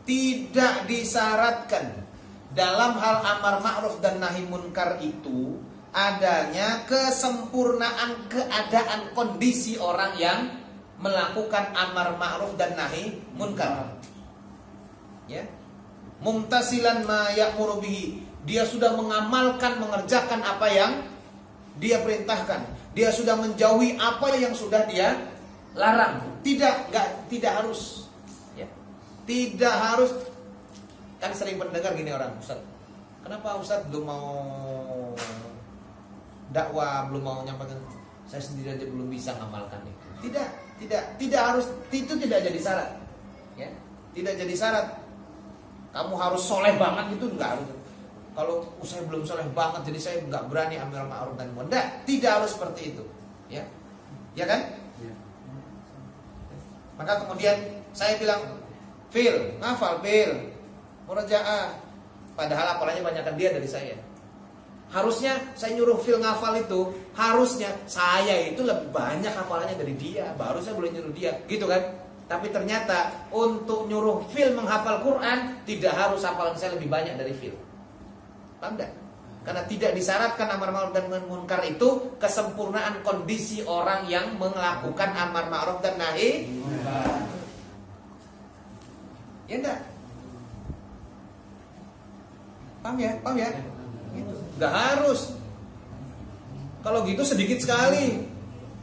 tidak disyaratkan dalam hal amar ma'ruf dan nahi munkar itu adanya kesempurnaan keadaan kondisi orang yang melakukan amar ma'ruf dan nahi munkar. Ya. Mumtasilan ma ya'muru bihi. Dia sudah mengamalkan, mengerjakan apa yang dia perintahkan. Dia sudah menjauhi apa yang sudah dia larang. Tidak harus. Ya. Tidak harus. Kan sering mendengar gini orang, Ustaz. Kenapa Ustaz belum mau dakwah, belum mau nyampaikan? Saya sendiri aja belum bisa ngamalkan itu. Tidak harus, itu tidak jadi syarat. Ya. Tidak jadi syarat. Kamu harus soleh banget itu enggak harus. Kalau saya belum soleh banget jadi saya enggak berani ambil ma'ruf dan munkar. Tidak harus seperti itu. Ya. Ya kan? Ya. Maka kemudian saya bilang, Fil, ngafal Fil, murajaah. Padahal hafalannya banyakkan dia dari saya. Harusnya saya nyuruh Fil ngafal itu, harusnya saya itu lebih banyak hafalannya dari dia. Baru saya boleh nyuruh dia, gitu kan? Tapi ternyata untuk nyuruh Fil menghafal Quran tidak harus hafalan saya lebih banyak dari Fil. Paham enggak? Karena tidak disyaratkan amar ma'ruf dan munkar itu kesempurnaan kondisi orang yang melakukan amar ma'ruf dan nahi munkar. Ya enggak? Paham ya? Paham ya? Gitu. Enggak harus. Kalau gitu sedikit sekali.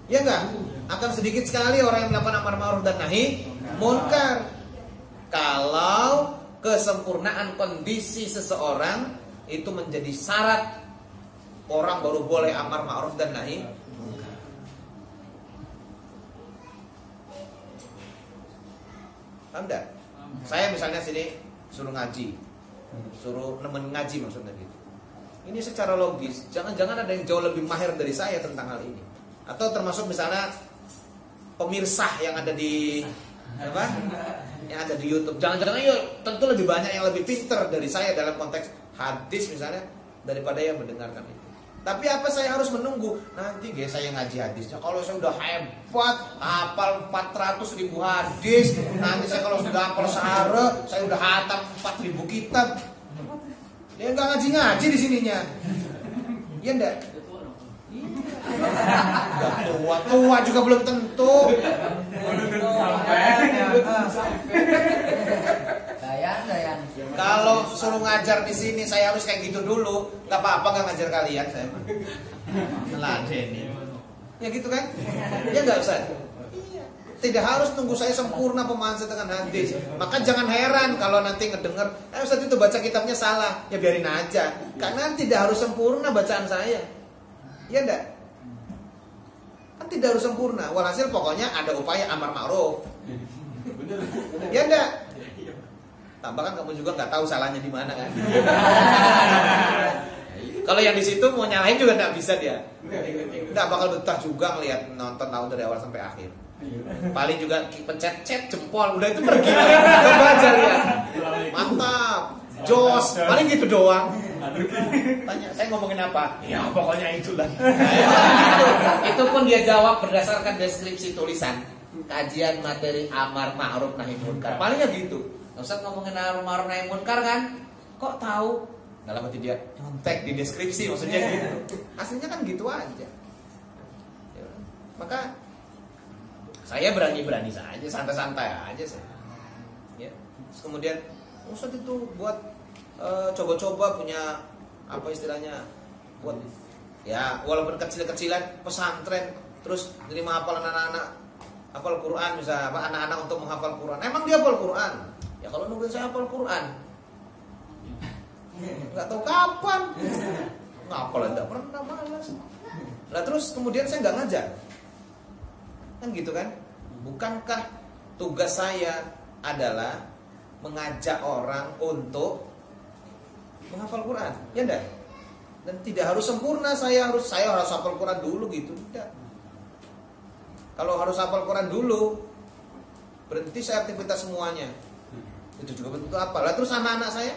Ya enggak? Akan sedikit sekali orang yang melakukan amar ma'ruf dan nahi munkar. Kalau kesempurnaan kondisi seseorang itu menjadi syarat orang baru boleh amar ma'ruf dan nahi munkar. Paham enggak? Saya misalnya sini suruh ngaji, suruh nemen ngaji maksudnya gitu. Ini secara logis, jangan-jangan ada yang jauh lebih mahir dari saya tentang hal ini. Atau termasuk misalnya pemirsa yang ada di apa? Yang ada di YouTube. Jangan-jangan yuk tentu lebih banyak yang lebih pinter dari saya dalam konteks hadis misalnya daripada yang mendengarkan itu. Tapi apa saya harus menunggu? Nanti guys saya ngaji hadisnya. Kalau saya udah hebat, hafal 400.000 hadis. Nanti saya kalau sudah hafal sehari, saya udah hatam 4.000 kitab. Dia nggak ngaji-ngaji di sininya. Iya enggak? Tua juga belum tentu. Kalau suruh ngajar di sini saya harus kayak gitu dulu. Nggak apa-apa nggak ngajar kalian saya. Meladeni. Ya gitu kan? Ya nggak usah. Tidak harus tunggu saya sempurna pemahaman saya dengan hadis. Maka jangan heran kalau nanti ngedenger, Ustaz itu baca kitabnya salah. Ya biarin aja. Karena tidak harus sempurna bacaan saya. Ya enggak? Kan tidak harus sempurna. Walhasil pokoknya ada upaya amar ma'ruf. Ya enggak? Tambahkan kamu juga nggak tahu salahnya di mana kan? Kalau yang di situ mau nyalahin juga nggak bisa dia. Nggak bakal betah juga ngelihat nonton tahu dari awal sampai akhir. Paling juga pencet jempol udah itu pergi. Coba aja lihat. Mantap, jos. Paling gitu doang. Tanya saya ngomongin apa? Ya pokoknya itulah. Itu pun dia jawab berdasarkan deskripsi tulisan. Kajian materi amar ma'ruf nahi munkar. Palingnya gitu. Ustaz ngomongin amar ma'ruf nahi munkar kan? Kok tahu? Dalam hati dia nyontek di deskripsi maksudnya gitu. Aslinya kan gitu aja. Ya, maka saya berani-berani saja, santai-santai aja saya. Ya. Terus kemudian Ustaz itu buat coba-coba punya apa istilahnya buat ya walaupun kecil-kecilan pesantren terus nerima hafalan anak-anak hafal Quran misalnya apa anak-anak untuk menghafal Quran. Emang dia hafal Quran? Ya kalau nungguin saya hafal Quran nggak tahu kapan ngapal enggak pernah malas. Lah terus kemudian saya nggak ngajar. Kan gitu kan? Bukankah tugas saya adalah mengajak orang untuk menghafal Quran? Ya enggak? Dan tidak harus sempurna saya harus hafal Quran dulu gitu, tidak. Kalau harus hafal Quran dulu, berhenti saya aktivitas semuanya. Itu juga bentuk apa? Lah terus anak-anak saya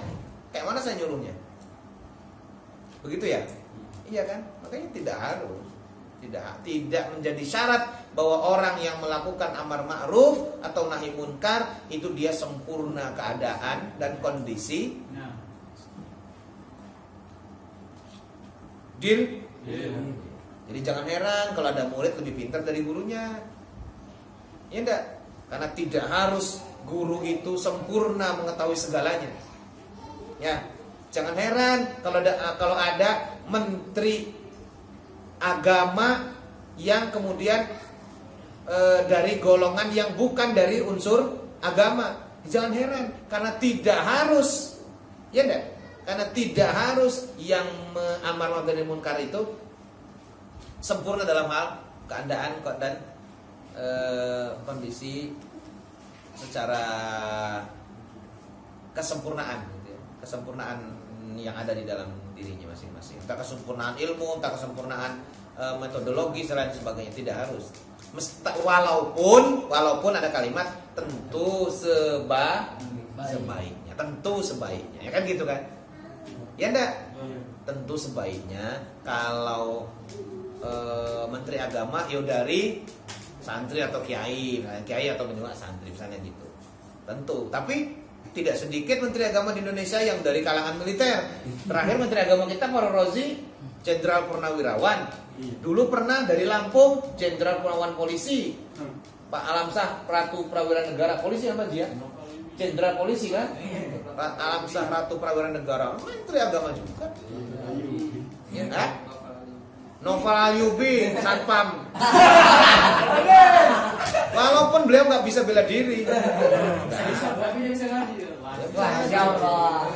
kayak mana saya nyuruhnya? Begitu ya? Iya kan? Makanya tidak harus. Tidak menjadi syarat bahwa orang yang melakukan amar ma'ruf atau nahi munkar itu dia sempurna keadaan dan kondisi. Deal? Jadi jangan heran kalau ada murid lebih pintar dari gurunya. Ya enggak? Karena tidak harus guru itu sempurna mengetahui segalanya. Ya, jangan heran kalau ada menteri agama yang kemudian dari golongan yang bukan dari unsur agama. Jangan heran karena tidak harus, ya enggak? Karena tidak harus yang amar ma'ruf nahi munkar itu sempurna dalam hal keadaan dan kondisi secara kesempurnaan gitu ya. Kesempurnaan yang ada di dalam dirinya masing-masing. Entah kesempurnaan ilmu, entah kesempurnaan metodologi dan sebagainya, tidak harus. Walaupun ada kalimat tentu sebaiknya, tentu sebaiknya, ya kan gitu kan? Ya enggak? Tentu sebaiknya kalau menteri agama ya dari santri atau kiai atau menjual santri misalnya gitu. Tentu, tapi tidak sedikit menteri agama di Indonesia yang dari kalangan militer. Terakhir menteri agama kita Pak Rozi, Jenderal Purnawirawan. Dulu pernah dari Lampung, Jenderal Purnawirawan Polisi. Pak Alamsah Ratu Prawira Negara Polisi apa dia? Jenderal Polisi kan? Alamsah Ratu Prawira Negara, menteri agama juga. Ya, Noval Ayubi, Satpam. Walaupun beliau nggak bisa bela diri.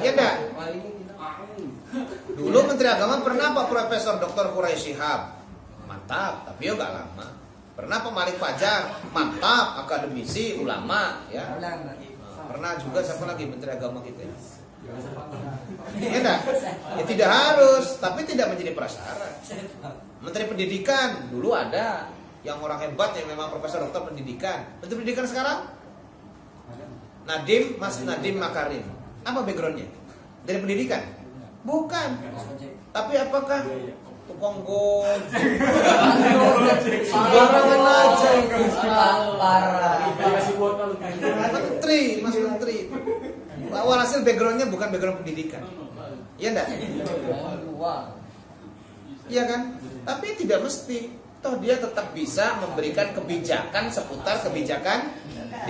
Ya enggak? Dulu Menteri Agama pernah Pak Profesor Dr. Quraisy Shihab. Mantap, tapi ya nggak lama. Pernah Pak Malik Fajar, mantap, akademisi, ulama, ya. Pernah juga siapa lagi Menteri Agama kita? Ya enggak? Ya tidak harus, tapi tidak menjadi prasyarat. Menteri Pendidikan dulu ada yang orang hebat yang memang profesor doktor pendidikan. Menteri Pendidikan sekarang Mas Nadiem Makarim. Apa backgroundnya? Dari pendidikan? Bukan. Tapi apakah tukang gojek? Sembarangan aja. Menteri, Mas Menteri. Walhasil backgroundnya bukan background pendidikan. Iya enggak? Iya kan? Tapi tidak mesti. Toh dia tetap bisa memberikan kebijakan seputar kebijakan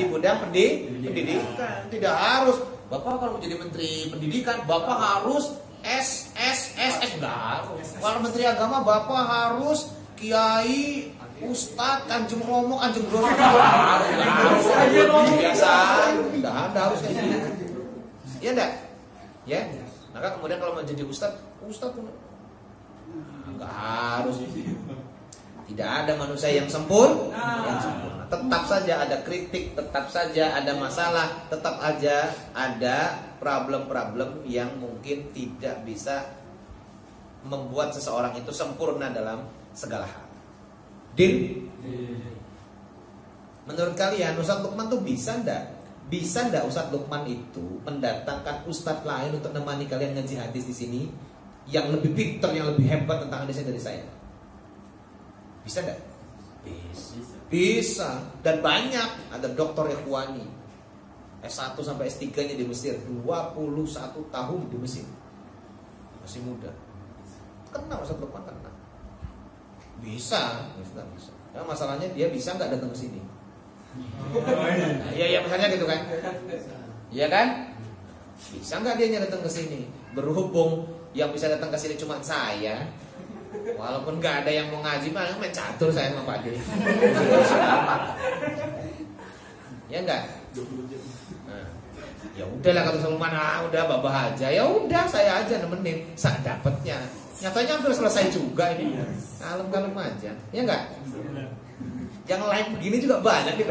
di bidang pendidikan. Tidak harus Bapak kalau menjadi menteri pendidikan Bapak harus S enggak harus. Kalau menteri agama Bapak harus kiai, ustadz, kanjeng romo, kanjeng grono. Biasa, enggak ada harus kayak gitu. Iya enggak? Ya. Maka kemudian kalau menjadi ustadz enggak harus. Tidak ada manusia yang sempurna. Tetap saja ada kritik, tetap saja ada masalah, tetap aja ada problem-problem yang mungkin tidak bisa membuat seseorang itu sempurna dalam segala hal. Deal? Menurut kalian Ustadz Lukman tuh bisa ndak? Bisa ndak Ustadz Lukman itu mendatangkan ustadz lain untuk menemani kalian ngaji hadis di sini yang lebih pintar, yang lebih hebat tentang hadisnya dari saya? Bisa enggak? Bisa. Dan banyak. Ada Dr. Ikhwani S1 sampai S3-nya di Mesir, 21 tahun di Mesir. Masih muda. Kena Ustadz Lukman, kena. Bisa. Ya, masalahnya dia bisa enggak datang ke sini? Iya misalnya gitu kan. Iya kan? Bisa enggak dia datang ke sini? Berhubung yang bisa datang ke sini cuma saya. Walaupun nggak ada yang mau ngaji, malah main catur saya sama Pak De. Ya enggak? Nah, ya udahlah kata Sulman, udah babah aja. Ya udah saya aja nemenin, sak dapatnya. Nyatanya hampir selesai juga ini. Kalem-kalem aja. Ya enggak? Yang lain begini juga banyak nih.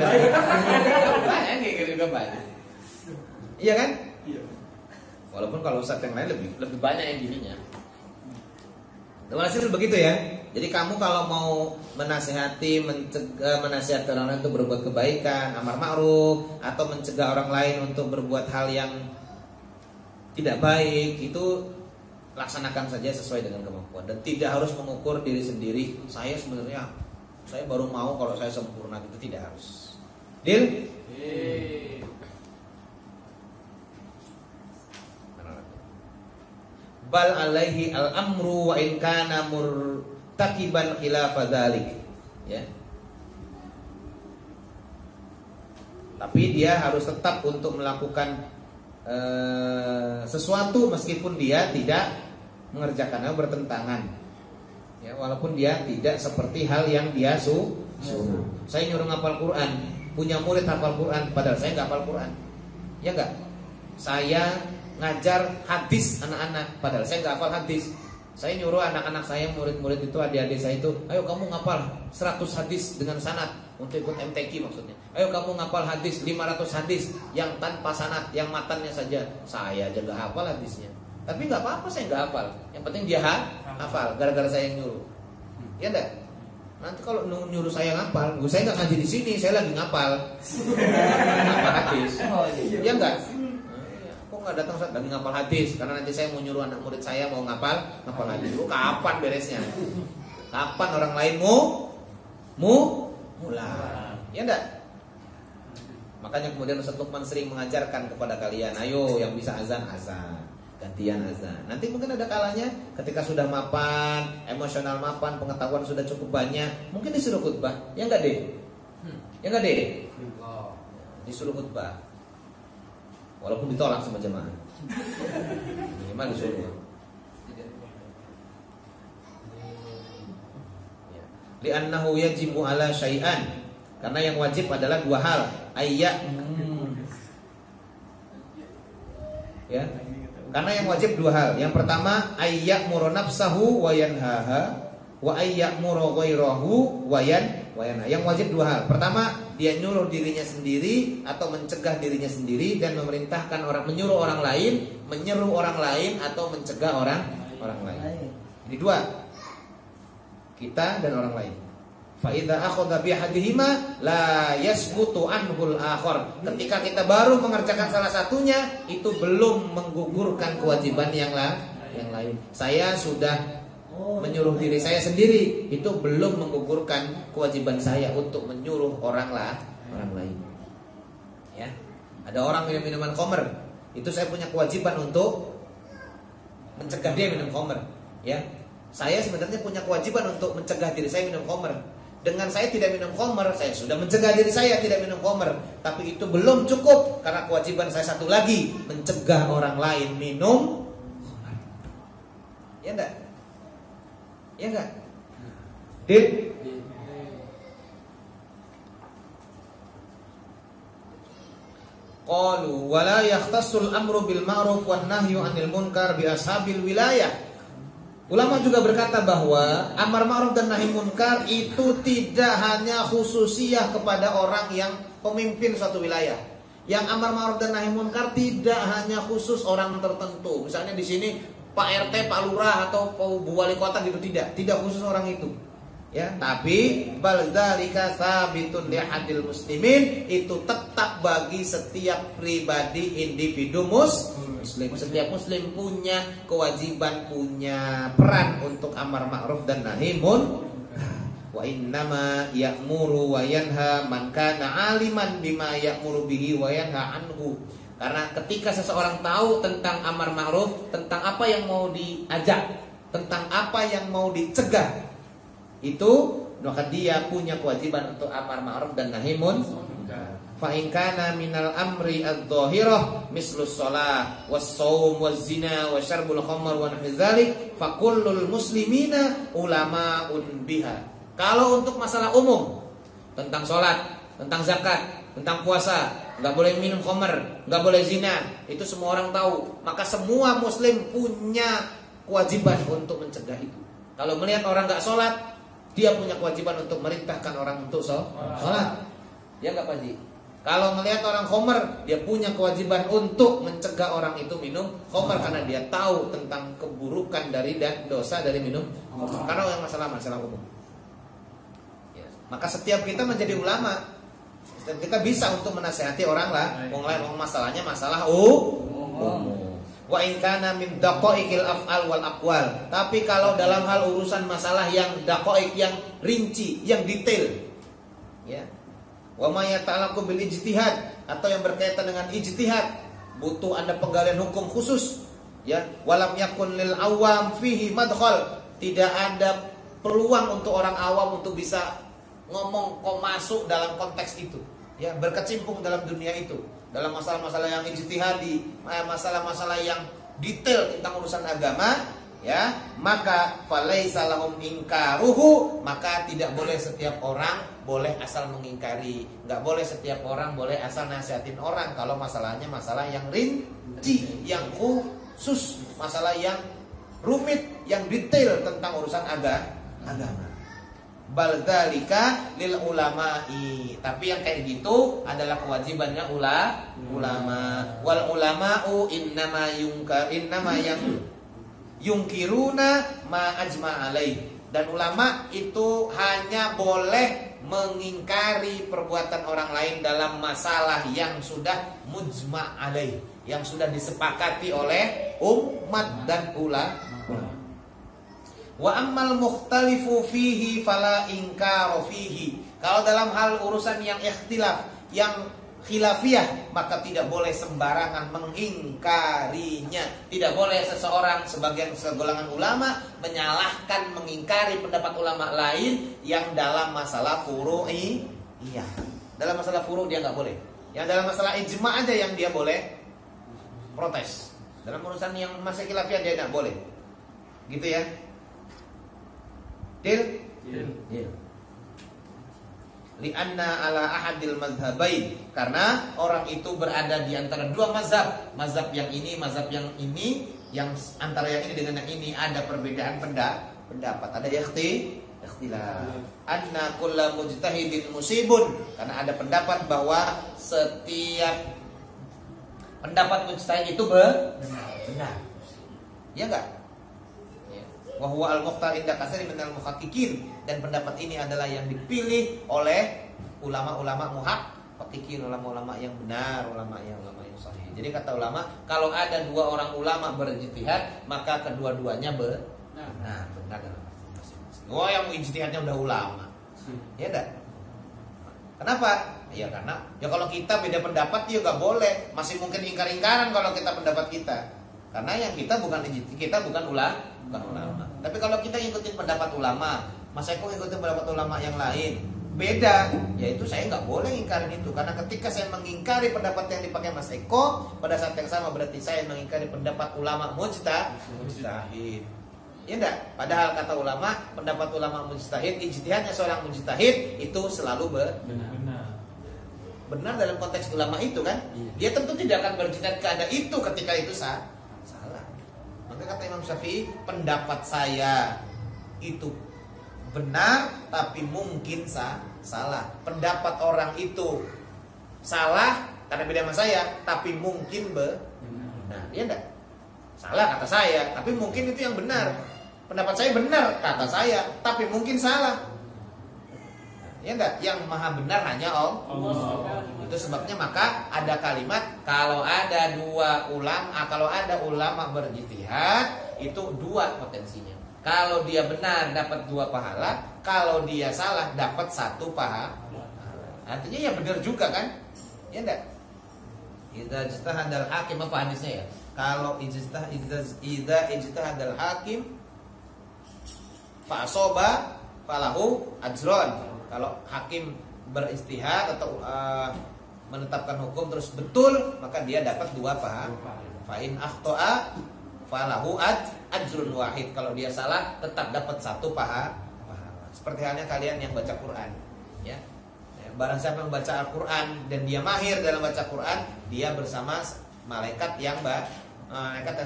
Banyak kayak juga banyak. Iya kan? Walaupun kalau ustadz yang lain lebih banyak yang gininya. Hasil begitu ya. Jadi kamu kalau mau menasihati, menasihati orang lain untuk berbuat kebaikan, amar ma'ruf, atau mencegah orang lain untuk berbuat hal yang tidak baik, itu laksanakan saja sesuai dengan kemampuan dan tidak harus mengukur diri sendiri. Saya baru mau kalau saya sempurna, itu tidak harus. Deal? Bal alaihi al-amru wa in kana murtakiban khilafa dzalik. Ya. Tapi dia harus tetap untuk melakukan sesuatu meskipun dia tidak mengerjakannya bertentangan. Ya, walaupun dia tidak seperti hal yang dia suruh. Saya nyuruh ngapal Quran, punya murid hafal Quran, padahal saya nggak hafal Quran. Ya enggak? Saya ngajar hadis anak-anak, padahal saya nggak hafal hadis. Saya nyuruh anak-anak saya, murid-murid itu, adik-adik saya itu, ayo kamu ngapal 100 hadis dengan sanad untuk ikut MTQ maksudnya. Ayo kamu ngapal hadis 500 hadis yang tanpa sanad, yang matannya saja. Saya aja nggak hafal hadisnya. Tapi nggak apa-apa saya nggak hafal. Yang penting dia hafal, gara-gara saya yang nyuruh. Ya enggak? Nanti kalau nyuruh saya ngapal, saya nggak ngaji di sini, saya lagi ngapal. Ngapal hadis. Ya enggak? Nggak datang Ustaz, lagi ngapal hadis karena nanti saya mau nyuruh anak murid saya mau ngapal hadis. Kapan beresnya? Kapan orang lain mau mulai? Ya enggak? Makanya kemudian Ustaz Lukman sering mengajarkan kepada kalian, ayo yang bisa azan, gantian azan. Nanti mungkin ada kalanya ketika sudah mapan, emosional mapan, pengetahuan sudah cukup banyak, mungkin disuruh khutbah. Ya enggak deh? Ya enggak deh? Disuruh khutbah. Walaupun ditolak sama jemaah, minimal disuruh. Li'annahu yajibu ala syai'an, karena yang wajib adalah dua hal. Ya, karena yang wajib dua hal. Yang pertama ayya'muru nafsahu wa yanhaha, wa ayya'muru ghairahu wa yanha. Yang wajib dua hal. Pertama dia nyuruh dirinya sendiri atau mencegah dirinya sendiri dan memerintahkan orang, menyuruh orang lain, menyeru orang lain atau mencegah orang lain. Jadi dua, kita dan orang lain. Fa idza akhadha bi ahadihima la yasbutu anhul akhar. Ketika kita baru mengerjakan salah satunya, itu belum menggugurkan kewajiban yang lain. Saya sudah menyuruh diri saya sendiri, itu belum menggugurkan kewajiban saya untuk menyuruh orang lain. Ya. Ada orang minum minuman khamr, itu saya punya kewajiban untuk mencegah dia minum khamr. Ya. Saya sebenarnya punya kewajiban untuk mencegah diri saya minum khamr. Dengan saya tidak minum khamr, saya sudah mencegah diri saya tidak minum khamr. Tapi itu belum cukup, karena kewajiban saya satu lagi, mencegah orang lain minum khamr. Ya enggak? Ya enggak? Dil? Qalu wala yakhtassul amru bil ma'ruf wan nahyu 'anil munkar bi ashabil wilayah. Ulama juga berkata bahwa amar ma'ruf dan nahi munkar itu tidak hanya khususiyah kepada orang yang pemimpin suatu wilayah. Yang amar ma'ruf dan nahi munkar tidak hanya khusus orang tertentu. Misalnya di sini Pak RT, Pak Lurah atau Bu Wali Kota gitu, tidak khusus orang itu. Ya, tapi bal dzalika sabitun li hadil muslimin, itu tetap bagi setiap pribadi individu muslim. Setiap muslim punya kewajiban, punya peran untuk amar ma'ruf dan nahi munkar. Wa innama ya'muru wa yanha man kana aliman bima ya'muru bihi wa yanha anhu. Karena ketika seseorang tahu tentang amar ma'ruf, tentang apa yang mau diajak, tentang apa yang mau dicegah, itu maka dia punya kewajiban untuk amar ma'ruf dan nahi munkar. Fa in kana minal amri adh-dhahirah mislus shalah was-shaum waz-zina wa syarbul khamr wa nahwi dzalik fa kullul muslimina ulama'un biha. Kalau untuk masalah umum tentang salat, tentang zakat, tentang puasa, enggak boleh minum khamr, enggak boleh zina, itu semua orang tahu, maka semua muslim punya kewajiban untuk mencegah itu. Kalau melihat orang enggak salat, dia punya kewajiban untuk merintahkan orang untuk salat. Ya enggak Pak Haji? Kalau melihat orang khamr, dia punya kewajiban untuk mencegah orang itu minum khamr karena dia tahu tentang keburukan dari dan dosa dari minum khamr. Karena yang masalah umum. Ya. Maka setiap kita menjadi ulama, setiap kita bisa untuk menasihati orang lain, masalahnya masalah umum. Wa in kana min daqaiqil af'al wal aqwal. Tapi kalau dalam hal urusan masalah yang daqaiq, yang rinci, yang detail, ya. Wa ma yata'allaqu bil ijtihad, atau yang berkaitan dengan ijtihad, butuh ada penggalian hukum khusus, ya. Walam yakun lil awam fihi madkhal, tidak ada peluang untuk orang awam untuk bisa ngomong masuk dalam konteks itu, ya, berkecimpung dalam dunia itu, dalam masalah-masalah yang ijtihadi, masalah-masalah yang detail tentang urusan agama, ya, maka falaisa lahum inkaruhu, maka tidak boleh setiap orang boleh asal mengingkari, nggak boleh setiap orang boleh asal nasihatin orang kalau masalahnya masalah yang rinci, yang khusus, masalah yang rumit, yang detail tentang urusan agama. Bal dzalika lil ulama'i, tapi yang kayak gitu adalah kewajibannya ulama. Wal ulama'u innama yungkiruna ma ajma' alaih, dan ulama itu hanya boleh mengingkari perbuatan orang lain dalam masalah yang sudah mujma' alaih, yang sudah disepakati oleh umat dan ulama. Wa ammal mukhtalifu fihi fala inkara fihi. Kalau dalam hal urusan yang ikhtilaf, yang khilafiyah, maka tidak boleh sembarangan mengingkarinya. Tidak boleh seseorang, sebagian segolongan ulama menyalahkan, mengingkari pendapat ulama lain yang dalam masalah furu'i. Iya, dalam masalah furu' dia nggak boleh. Yang dalam masalah ijma' aja yang dia boleh protes. Dalam urusan yang masih khilafiyah dia nggak boleh. Gitu ya. Deal? Deal. Lianna ala ahadil mazhabain, karena orang itu berada di antara dua mazhab, mazhab yang ini, mazhab yang ini, yang antara yang ini dengan yang ini ada perbedaan pendapat, ada ikhtilaf. Anna kulla mujtahidin musibun, karena ada pendapat bahwa setiap pendapat mujtahid itu benar. Ya enggak? Ya. Wa huwa al-mukhtar inda katsiri minal muhaqqiqin, dan pendapat ini adalah yang dipilih oleh ulama-ulama muhaqqiqin, ulama-ulama yang benar, ulama yang sahih. Jadi kata ulama, kalau ada dua orang ulama berijtihad, maka kedua-duanya benar dalam masing-masing. Oh, yang ijtihadnya udah ulama. Ya enggak? Kenapa? Ya karena ya kalau kita beda pendapat ya nggak boleh. Masih mungkin ingkar-ingkaran kalau kita pendapat kita. Karena yang kita bukan ulama. Tapi kalau kita ngikutin pendapat ulama, Mas Eko ngikutin pendapat ulama yang lain, beda, yaitu saya nggak boleh ingkarin itu. Karena ketika saya mengingkari pendapat yang dipakai Mas Eko, pada saat yang sama berarti saya mengingkari pendapat ulama mujtahid. Ya enggak? Padahal kata ulama, pendapat ulama mujtahid, ijtihadnya seorang mujtahid itu selalu benar dalam konteks ulama itu kan. Dia tentu tidak akan berijtihad kepada itu ketika itu salah. Maka kata Imam Syafi'i, pendapat saya itu benar tapi mungkin salah. Pendapat orang itu salah karena beda sama saya, tapi mungkin benar. Dia enggak? Salah kata saya, tapi mungkin itu yang benar. Pendapat saya benar kata saya, tapi mungkin salah. Ya enggak? Yang maha benar hanya Allah. Itu sebabnya maka ada kalimat kalau ada ulama berijtihad, itu dua potensinya. Kalau dia benar dapat 2 pahala, kalau dia salah dapat 1 pahala. Artinya ya benar juga kan? Ya enggak? Idza ijtahadal hakim, apa hadisnya ya? Kalau idza ijtahadal hakim fa asaba falahu ajron. Kalau hakim beristihad atau menetapkan hukum terus betul, maka dia dapat 2 pahala. Fa in akhta'a falahu ajrun wahid. Kalau dia salah tetap dapat 1 pahala. Seperti halnya kalian yang baca Quran, ya. Barang siapa yang baca Al-Quran dan dia mahir dalam baca Quran, dia bersama malaikat yang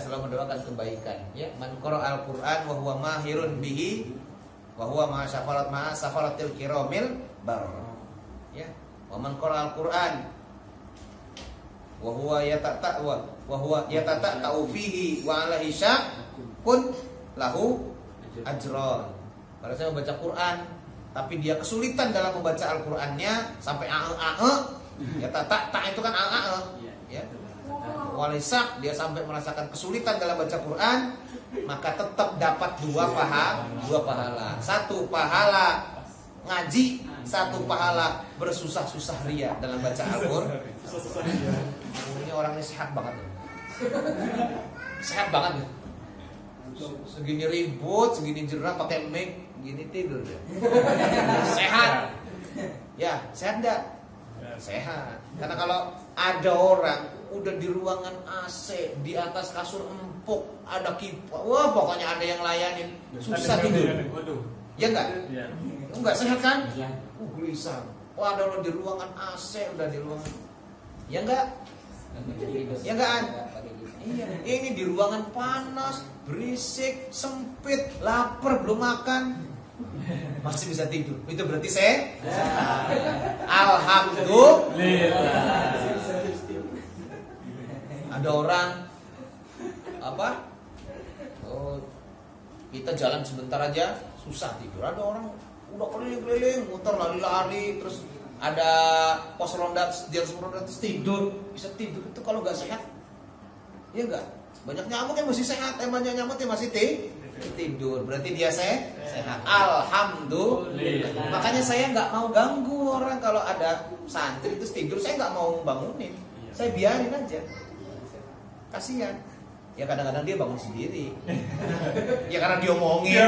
selalu mendoakan kebaikan, ya. Man qara Al-Quran wa huwa mahirun bihi wa huwa ma safaratil kiramil bar, ya. Wa man qara Al-Quran wa huwa yatata'u fihi wa alaihi syakun lahu ajron. Barang siapa membaca Quran tapi dia kesulitan dalam membaca Al-Qur'annya sampai ya tak itu kan ya. Walisak dia sampai merasakan kesulitan dalam baca Quran, maka tetap dapat 2 pahala. 1 pahala ngaji, 1 pahala bersusah-susah ria dalam baca Al-Qur'an. Ini orang ini sehat banget. Sehat banget. Segini ribut, segini jerah pakai mic, gini tidur ya. Sehat. Ya, sehat enggak? Sehat. Karena kalau ada orang udah di ruangan AC, di atas kasur empuk, ada kipas, wah pokoknya ada yang layanin, susah tidur. Ya enggak? Enggak sehat kan? Gelisah. Wah, ada orang di ruangan AC, udah di ruangan. Ya enggak? Ya enggak? Iya, ini di ruangan panas, berisik, sempit, lapar, belum makan, masih bisa tidur. Itu berarti saya alhamdulillah. Ada orang kita jalan sebentar aja susah tidur. Ada orang udah keliling-keliling, muter lari-lari, terus ada pos ronda, dia ronda terus tidur, bisa tidur. Itu kalau nggak sehat. Ya enggak? Banyak nyamuk yang masih sehat, banyak nyamuk yang masih tidur. Berarti dia sehat. Alhamdulillah. Makanya saya nggak mau ganggu orang kalau ada santri terus tidur, saya nggak mau bangunin. Saya biarin aja. Kasihan. Ya kadang-kadang dia bangun sendiri. Ya karena diomongin.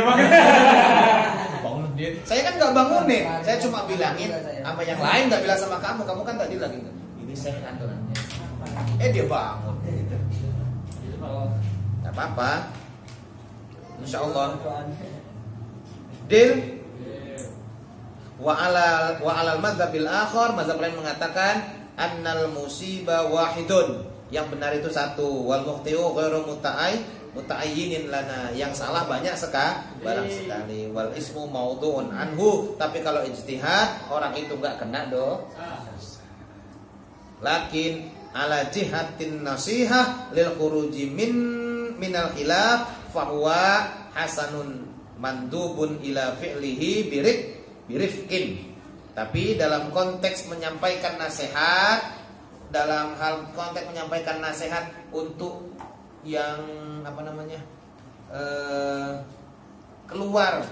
Bangun sendiri. Saya kan nggak bangunin. Saya cuma bilangin apa yang lain nggak bilang sama kamu. Kamu kan tadi lagi ini sehat orangnya. Dia bangun. Gak apa-apa, insya Allah. Deal. Wa alal madzhabil akhar, mazhab lain mengatakan annal musibah wahidun, yang benar itu 1, wal mukhti'u ghairu muta'ayyinin lana. Yang salah banyak barang sekali. Wal ismu maudhu'un anhu. Tapi kalau ijtihad orang itu enggak kena dosa. Lakin ala jihatin nasihah lil khuruji minal khilaf fahuwa hasanun mandubun ila fi'lihi birifkin. Tapi dalam konteks menyampaikan nasihat, dalam hal konteks menyampaikan nasihat untuk yang keluar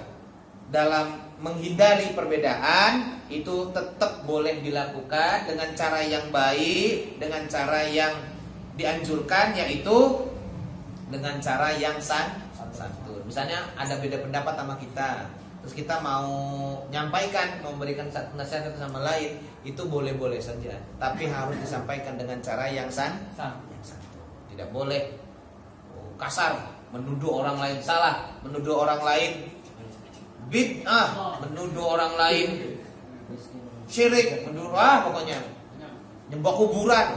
dalam menghindari perbedaan, itu tetap boleh dilakukan dengan cara yang baik, dengan cara yang dianjurkan, yaitu dengan cara yang santun. Misalnya ada beda pendapat sama kita, terus kita mau nyampaikan, memberikan nasihat sama lain, itu boleh-boleh saja, tapi harus disampaikan dengan cara yang santun. Tidak boleh kasar, menuduh orang lain salah, menuduh orang lain bid'ah, menuduh orang lain syirik, menuduh pokoknya nyembah kuburan,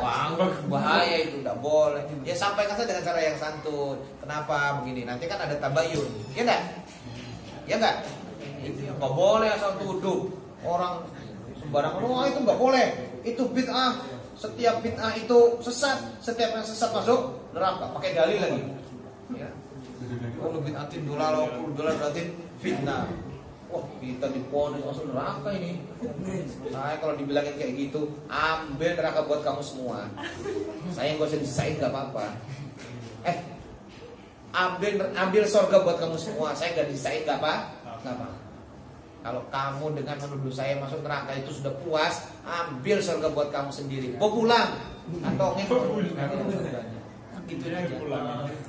bahaya itu, tidak boleh. Ya sampaikan saja dengan cara yang santun. Kenapa begini? Nanti kan ada tabayun, ya enggak? Ya enggak? Nggak boleh asal tuduh orang sembarangan. Itu nggak boleh. Itu bid'ah. Setiap bid'ah itu sesat. Setiap yang sesat masuk neraka. Pakai dalil lagi. Ya. Kalau bid'atin dollar berarti fitnah. Wah, kita diponis masuk neraka ini. Nah, kalau dibilangin kayak gitu, ambil neraka buat kamu semua. Saya nggak usah disain nggak apa-apa. Ambil surga buat kamu semua. Saya nggak disain nggak apa-apa. Kalau kamu dengan menuduh saya masuk neraka itu sudah puas, ambil surga buat kamu sendiri. Bawa pulang, kantongin. Gitu aja.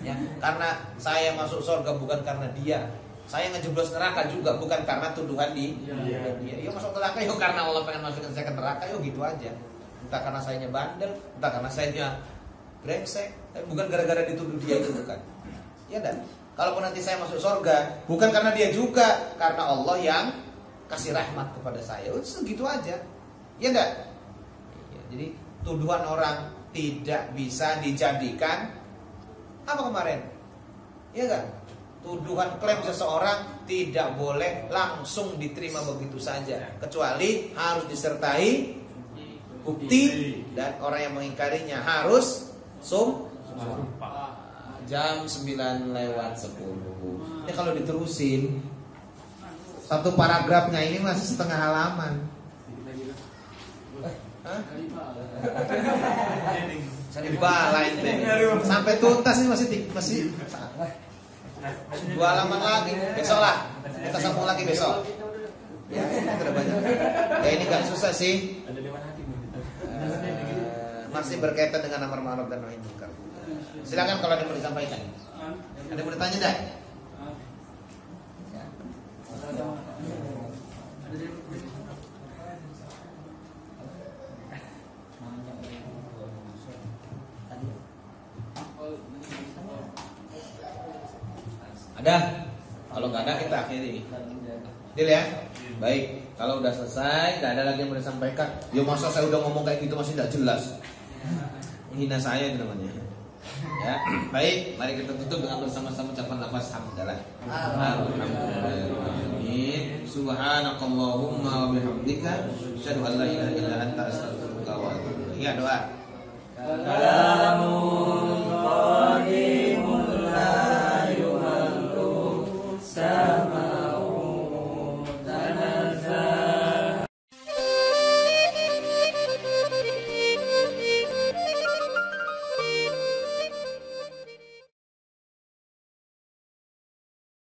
Ya, karena saya masuk surga bukan karena dia. Saya ngejeblos neraka juga bukan karena tuduhan dia. Yuk masuk neraka yuk karena Allah pengen masukin saya ke neraka, yuk gitu aja. Entah karena sayanya bandel, entah karena sayanya brengsek, tapi bukan gara-gara dituduh dia itu, bukan. Ya dan kalaupun nanti saya masuk surga, bukan karena dia juga, karena Allah yang kasih rahmat kepada saya. Udah segitu aja. Ya enggak? Ya, jadi tuduhan orang tidak bisa dijadikan apa kemarin? Ya enggak? Tuduhan klaim seseorang tidak boleh langsung diterima begitu saja, kecuali harus disertai bukti dan orang yang mengingkarinya harus jam 9:10. Ya kalau diterusin satu paragrafnya ini masih setengah halaman. Dibalain deh. Sampai tuntas ini masih 2 halaman lagi. Besok lah. Kita sambung lagi besok. Ya, sudah banyak. Ya ini gak susah sih. Masih berkaitan dengan amar ma'ruf dan nahi munkar. Silakan kalau ada yang mau disampaikan. Ada yang mau ditanya enggak? Ada? Kalau nggak ada kita akhiri. Deal ya? Baik. Kalau udah selesai, nggak ada lagi yang mau disampaikan. Ya masa saya udah ngomong kayak gitu masih nggak jelas? Menghina saya itu namanya. Ya, baik. Mari kita tutup dengan bersama-sama ucapan lafaz hamdalah. Alhamdulillah. Subhanakallahumma wa bihamdika asyhadu an la ilaha illa anta astaghfiruka wa atubu ilaik. Ya doa.